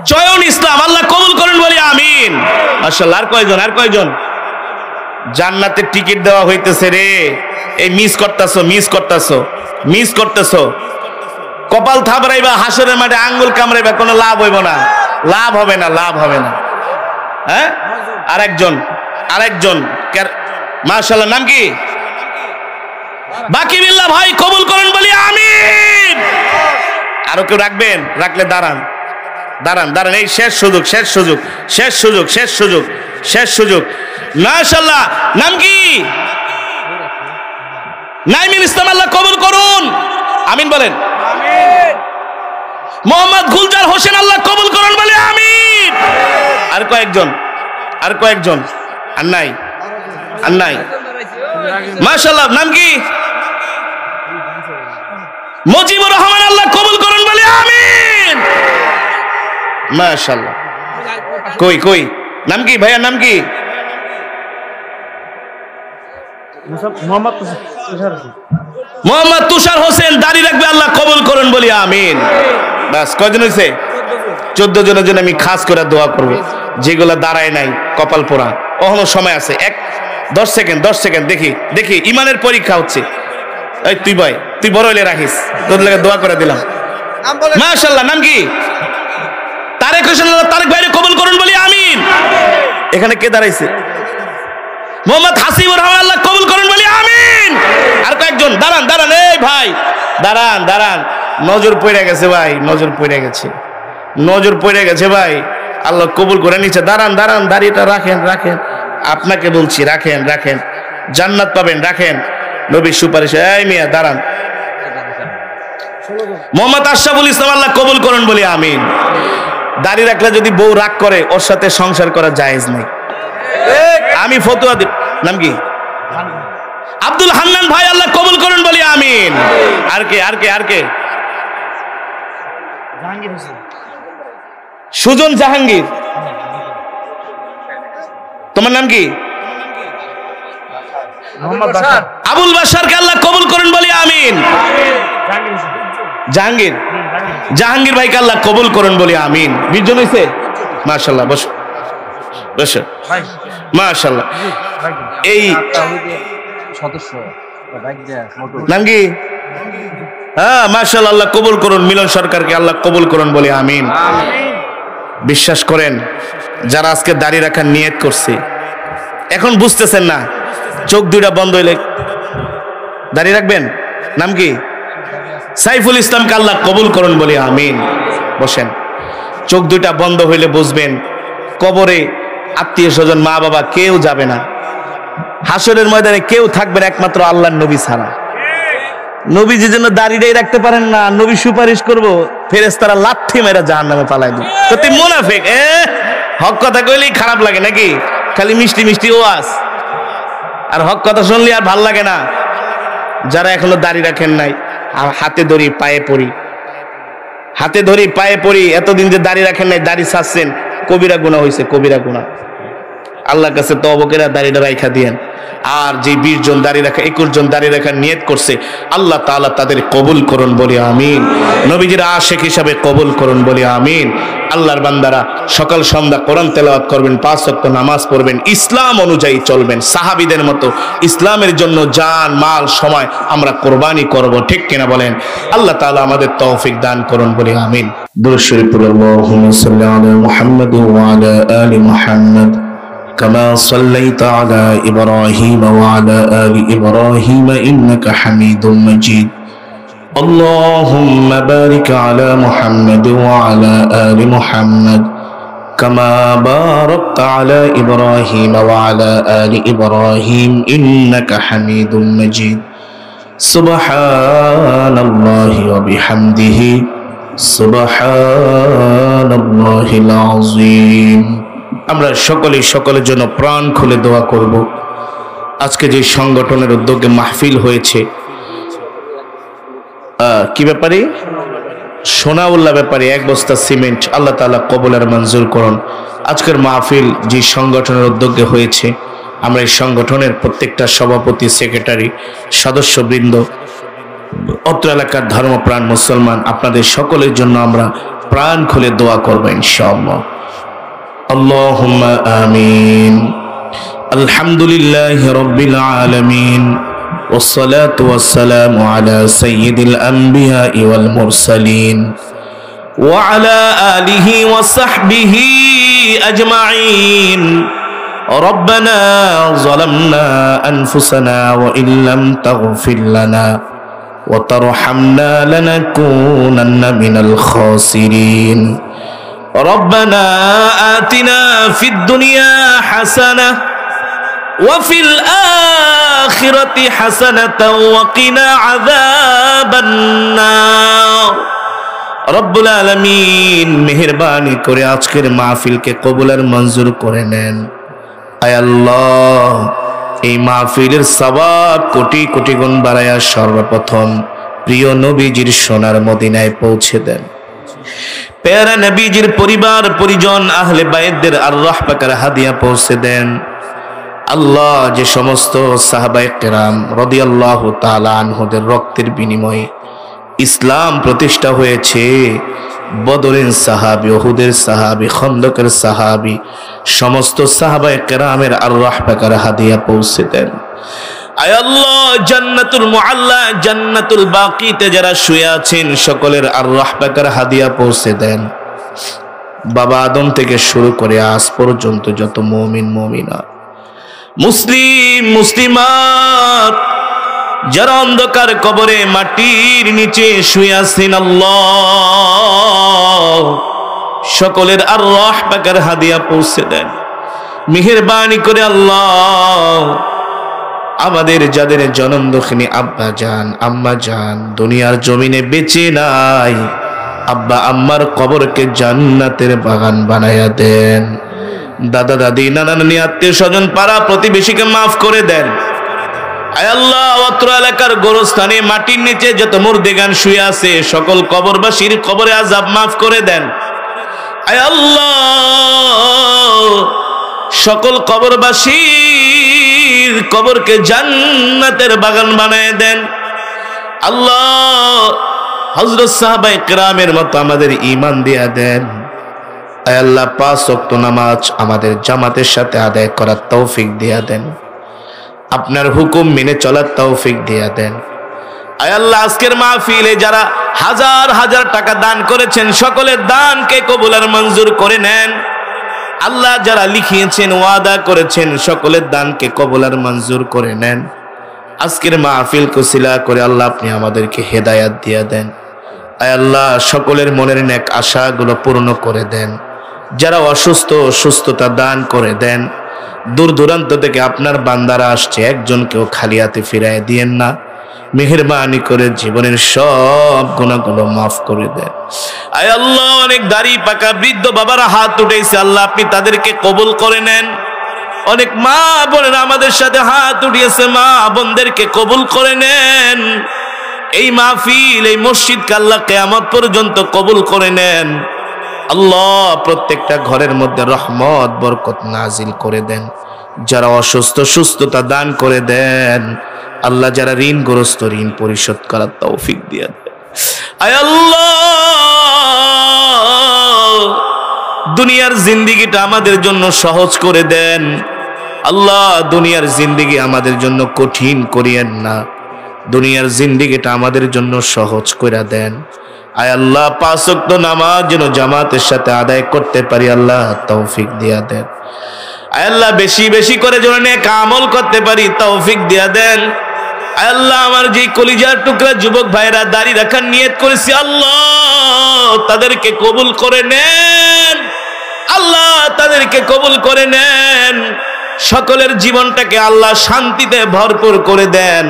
চয়ন ইসলাম, আল্লাহ কবুল করুন বলি আমিন। মাশাআল্লাহ। আর কয়জন? আর কয়জন? জান্নাতের টিকিট দেওয়া হইতেছে রে। এই মিস করতেছো। কপাল থাবড়াইবা, হাসরের মাঠে আঙ্গুল কামড়াইবা, কোনো লাভ হইব না, লাভ হবে না। হ্যাঁ? আরেকজন মাশাআল্লাহ। নাম কি? বাকি বিল্লাহ ভাই, কবুল করুন বলি আমিন। আরো কেউ রাখবেন? রাখলে দাঁড়ান। এই শেষ সুযোগ। মাশাআল্লাহ। নাম কি? নাইমুল ইসলাম, আল্লাহ কবুল করুন আমিন বলেন। মোহাম্মদ গুলজার হোসেন, আল্লাহ কবুল করুন বলে আমিন। আর কয়েকজন? আর নাই। মাশাআল্লাহ। নাম কি? মুজিবুর রহমান, আল্লাহ কবুল করুন বলে আমিন। মাশাআল্লাহ। কই কই নাম কি ভাইয়ার নাম কি? মোহাম্মদ তুষার হোসেন। দাড়ি রাখবে, আল্লাহ কবুল করুন বলি আমিন। বাস কয়জন হয়েছে? 14 জনের জন্য আমি খাস করে দোয়া করব, যেগুলা দাঁড়ায় নাই কপাল পোড়া। এখনো সময় আছে, 10 সেকেন্ড। দেখি ইমানের পরীক্ষা হচ্ছে। এই তুই বড় হইলে রাখিস, তোর লাগে দোয়া করে দিলাম। মাশাআল্লাহ। নাম কি? তারেক হোসেন। তারেক ভাইরে কবুল করুন বলি আমিন। এখানে কে দাঁড়াইছে? মোহাম্মদ হাসিবুর রহমান, আল্লাহ কবুল করুন বলি আমিন। আর কয়েকজন দাঁড়ান। এই ভাই দাঁড়ান। নজর পড়ে গেছে ভাই, নজর পড়ে গেছে ভাই। আল্লাহ কবুল করে নিচ্ছে। দাঁড়ান, দাড়িটা রাখেন। আপনাকে বলছি রাখেন। জান্নাত পাবেন, রাখেন। নবীর সুপারিশ। এই মিয়া দাঁড়ান। মোহাম্মদ আশরাফুল ইসলাম, আল্লাহ কবুল করুন বলি আমিন। দাড়ি রাখলে যদি বউ রাগ করে, ওর সাথে সংসার করা জায়েজ নেই। আমি ফতোয়া দিই। নাম কি? আব্দুল হান্নান ভাই, আল্লাহ কবুল করুন বলি আমিন। আর কে? সুজন জাহাঙ্গীর। তোমার নাম কি? আবুল বাশারকে আল্লাহ কবুল করুন বলি আমিন। জাহাঙ্গীর ভাইকে আল্লাহ কবুল করুন বলি আমিন। 20 জন হয়েছে। মাশাআল্লাহ। বসো। মাশাআল্লাহ। এই সদস্য নাম কি? হ্যাঁ মাশাআল্লাহ, আল্লাহ কবুল করুন। মিলন সরকারকে আল্লাহ কবুল করুন বলি আমিন। বিশ্বাস করেন, যারা আজকে দাড়ি রাখার নিয়ত করছে, এখন বুঝতেছেন না, চোখ দুইটা বন্ধ হইলে দাড়ি রাখবেন। নাম কি? সাইফুল ইসলামকে আল্লাহ কবুল করুন বলি আমিন। বসেন। চোখ দুইটা বন্ধ হইলে বুঝবেন, কবরে আত্মীয় স্বজন, মা বাবা কেউ যাবে না। হাসরের ময়দানে কেউ থাকবে না একমাত্র আল্লাহর নবী ছাড়া। নবীজির জন্য দাড়িটাই রাখতে পারেন না, নবী সুপারিশ করবো, ফেরেশতারা লাথি মেরে জাহান্নামে পালাই দিবে। তো তুই মুনাফিক। হক কথা কইলেই খারাপ লাগে নাকি? খালি মিষ্টি ওয়াজ, আর হক কথা শুনলে আর ভাল লাগে না। যারা এখনো দাড়ি রাখেন নাই, হাতে ধরি পায়ে পড়ি, এতদিন যে দাড়ি রাখেন নাই, দাড়ি ছাড়ছেন, কবিরা গুনাহ হয়েছে, কবিরা গুনাহ। আল্লাহর কাছে তওবা করে দাড়িটা রাখা দিয়েন। আর যে 20 জন দাড়ি রাখা, 21 জন দাড়ি রাখার নিয়ত করছে, আল্লাহ তাআলা তাদের কবুল করুন বলি আমিন। নবীজির আশিক হিসাবে কবুল করুন বলি আমিন। আল্লাহর বান্দারা সকাল সন্ধ্যা কোরআন তেলাওয়াত করবেন, 5 ওয়াক্ত নামাজ পড়বেন, ইসলাম অনুযায়ী চলবেন, সাহাবীদের মতো ইসলামের জন্য জান মাল সময় আমরা কোরবানি করব। ঠিক কিনা বলেন? আল্লাহ তাআলা আমাদের তৌফিক দান করুন বলি আমিন। দুরূদ শরীফ পড়ুন। আল্লাহুম্মা সাল্লি আলা মুহাম্মাদ ওয়া আলা আলি মুহাম্মাদ كما صليت على إبراهيم وعلى آل إبراهيم إنك حميد مجيد اللهم بارك على محمد وعلى آل محمد كما باركت على إبراهيم وعلى آل إبراهيم إنك حميد مجيد سبحان الله وبحمده سبحان الله العظيم। আমরা সকলের জন্য প্রাণ খুলে দোয়া করব। আজকে যে সংগঠনের উদ্যোগে মাহফিল হয়েছে, কি ব্যাপারে? সোনাউল্লাহ ব্যাপারে 1 বস্তা সিমেন্ট আল্লাহ তাআলা কবুল আর মঞ্জুর করুন। আজকের মাহফিল যে সংগঠনের উদ্যোগে হয়েছে, আমরা এই সংগঠনের প্রত্যেকটা সভাপতি, সেক্রেটারি, সদস্যবৃন্দ, অত্র এলাকার ধর্মপ্রাণ মুসলমান, আপনাদের সকলের জন্য আমরা প্রাণ খুলে দোয়া করব ইনশাআল্লাহ। اللهم آمين الحمد لله رب العالمين والصلاة والسلام على سيد الأنبياء والمرسلين وعلى آله وصحبه أجمعين ربنا ظلمنا أنفسنا وإن لم تغفر لنا وترحمنا لنكونن من الخاسرين ربنا آتنا في الدنيا حسنة وفي الآخرة حسنة وقنا عذاب النار رب العالمين মেহেরবানি করে আজকের মাহফিলকে কবুল আর মঞ্জুর করে নেন। আয় আল্লাহ, এই মাহফিলের সওয়াব কোটি কোটি গুণ বাড়ায়া সর্বপ্রথম প্রিয় নবীজির সোনার মদিনায় পৌঁছে দেন। প্যারা নবীজির পরিবার পরিজন আহলে বাইতদের আরওয়াহ পাকের হাদিয়া পৌঁছে দেন। আল্লাহ যে সমস্ত সাহাবায়ে কেরাম রাদিয়াল্লাহু তাআলা আনহুদের রক্তের বিনিময়ে ইসলাম প্রতিষ্ঠা হয়েছে, বদরের সাহাবী, উহুদের সাহাবী, খন্দকের সাহাবী, সমস্ত সাহাবায়ে কেরামের আরওয়াহ পাকের হাদিয়া পৌঁছে দেন। আয় আল্লাহ, জান্নাতুল মুআল্লা, জান্নাতুল বাকিতে যারা শুয়ে আছেন সকলের আরওয়াহ পাকের হাদিয়া পৌঁছে দেন। বাবা আদম থেকে শুরু করে আজ পর্যন্ত যত মুমিন মুমিনাত, মুসলিম মুসলিমাত যারা অন্ধকার কবরে মাটির নিচে শুয়ে আছেন, আল্লাহ সকলের আরওয়াহ পাকের হাদিয়া পৌঁছে দেন। মেহেরবানি করে আল্লাহ আমাদের যাদের জনম দক্ষিণী আব্বা জান আম্মা জান দুনিয়ার জমিনে বেঁচে নাই, আব্বা আম্মার কবরকে জান্নাতের বাগান বানায়া দেন। দাদা দাদি নানা নানি আত্মীয় স্বজন পাড়া প্রতিবেশীকে মাফ করে দেন। আয় আল্লাহ, অত্র এলাকার গোরস্থানে মাটির নিচে যত মুর্দেগান শুয়ে আছে সকল কবরবাসীর কবরে আযাব মাফ করে দেন। আয় আল্লাহ, সকল কবরবাসীর কবরকে জান্নাতের বাগান বানায় দেন। আল্লাহ, হযরত সাহাবায়ে কেরামের মতো আমাদের ঈমান দিয়া দেন। আয় আল্লাহ, 5 ওয়াক্ত নামাজ আমাদের জামাতের সাথে আদায় করার তৌফিক দিয়া দেন। আপনার হুকুম মেনে চলার তৌফিক দিয়া দেন। আয় আল্লাহ, আজকের মাহফিলে যারা হাজার হাজার টাকা দান করেছেন সকলের দানকে কবুল আর মঞ্জুর করে নেন। আল্লাহ, যারা লিখিয়েছেন ওয়াদা করেছেন সকলের দানকে কবুল আর মঞ্জুর করে নেন। আজকের মাহফিল কুশিলা করে আল্লাহ আপনি আমাদেরকে হেদায়াত দিয়া দেন। আয় আল্লাহ, সকলের মনের নেক আশাগুলো পূর্ণ করে দেন। যারা অসুস্থ সুস্থতা দান করে দেন। দূর দূরান্ত থেকে আপনার বান্দারা আসছে, একজনকেও খালি হাতে ফিরায় দিয়েন না। মেহেরবানি করে জীবনের সব গুনাহগুলো মাফ করে দেন। আয় আল্লাহ, অনেক দাড়ি পাকা বৃদ্ধ বাবারা হাত উঠেছে, আল্লাহ আপনি তাদেরকে কবুল করে নেন। অনেক মা বোনেরা আমাদের সাথে হাত উঠিয়েছে, মা বোনদেরকে কবুল করে নেন। এই মাহফিল এই মসজিদকে আল্লাহ কিয়ামত পর্যন্ত কবুল করে নেন। আল্লাহ, প্রত্যেকটা ঘরের মধ্যে রহমত বরকত নাজিল করে দেন। যারা অসুস্থ সুস্থতা দান করে দেন। আল্লাহ, যারা ঋণগ্রস্ত ঋণ পরিশোধ করার তৌফিক দিয়ে দেন। আয় আল্লাহ, দুনিয়ার জিন্দেগিটা আমাদের জন্য সহজ করে দেন। আল্লাহ, দুনিয়ার জিন্দেগি আমাদের জন্য কঠিন করিয়েন না। দুনিয়ার জিন্দেগিটা আমাদের জন্য সহজ করে দেন। আয় আল্লাহ, 5 ওয়াক্ত নামাজ যেন জামাতের সাথে আদায় করতে পারি, আল্লাহ তৌফিক দিয়া দেন। আয় আল্লাহ, বেশি বেশি করে যেন নেক আমল করতে পারি, তৌফিক দিয়া দেন। আয় আল্লাহ, আমার যে কলিজার টুকরা যুবক ভাইরা দাড়ি রাখার নিয়ত করেছি, আল্লাহ তাদেরকে কবুল করে নেন। আল্লাহ তাদেরকে কবুল করে নেন। সকলের জীবনটাকে আল্লাহ শান্তিতে ভরপুর করে দেন।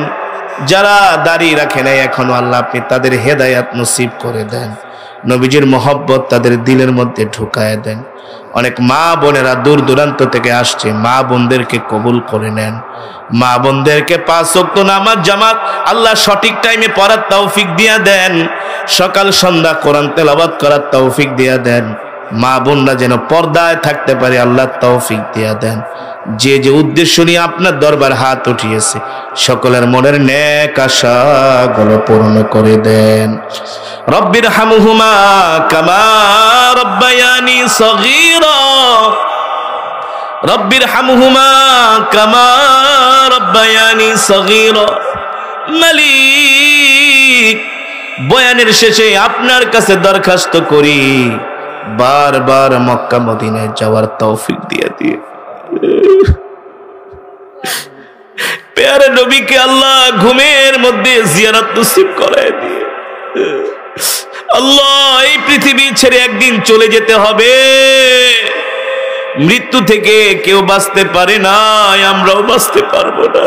যারা দাড়ি রাখে নাই এখনো, আল্লাহ আপনি তাদের হেদায়াত নসিব করে দেন। নবীজির মহব্বত তাদের দিলের মধ্যে ঢুকায় দেন। অনেক মা বোনেরা দূর দূরান্ত থেকে আসছে, মা বোনদেরকে কবুল করে নেন। মা বোনদেরকে 5 ওয়াক্ত নামাজ জামাত আল্লাহ সঠিক টাইমে পড়ার তৌফিক দিয়া দেন। সকাল সন্ধ্যা কোরআন তেলাওয়াত করার তৌফিক দিয়া দেন। মা বোনরা যেন পর্দায় থাকতে পারে, আল্লাহ তৌফিক দিয়া দেন। যে যে উদ্দেশ্য নিয়ে আপনার দরবার হাত উঠিয়েছে সকলের মনের নেক আশাগুলো পূর্ণ করে দেন। রব্বির হামহুমা কামা রব্বায়ানি সগীরা, রব্বির হামহুমা কামা রব্বায়ানি সগীরা। মালিক, বয়ানের শেষে আপনার কাছে দরখাস্ত করি, বারবার মক্কা মদিনায় যাওয়ার তৌফিক দিয়ে দিয়ে। প্যারে নবীকে আল্লাহ ঘুমের মধ্যে জিয়ারত নসিব করায় দিয়ে। আল্লাহ, এই পৃথিবী ছেড়ে একদিন চলে যেতে হবে। মৃত্যু থেকে কেউ বাঁচতে পারে না, আমরাও বাঁচতে পারবো না।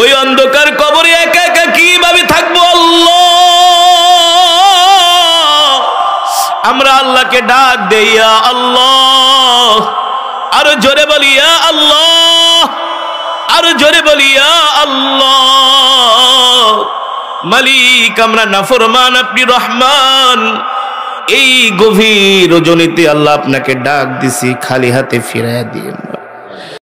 ওই অন্ধকার কবরে একা একা কিভাবে থাকবো আল্লাহ? আমরা আল্লাহকে ডাক দেই, ইয়া আল্লাহ। আরো জোরে বলি ইয়া আল্লাহ, আরো জোরে বলি ইয়া আল্লাহ। মালিক আমরা নাফরমান, আপনি রহমান। এই গভীর রজনীতে আল্লাহ আপনাকে ডাক দিছি, খালি হাতে ফিরাইয়া দিয়েন না।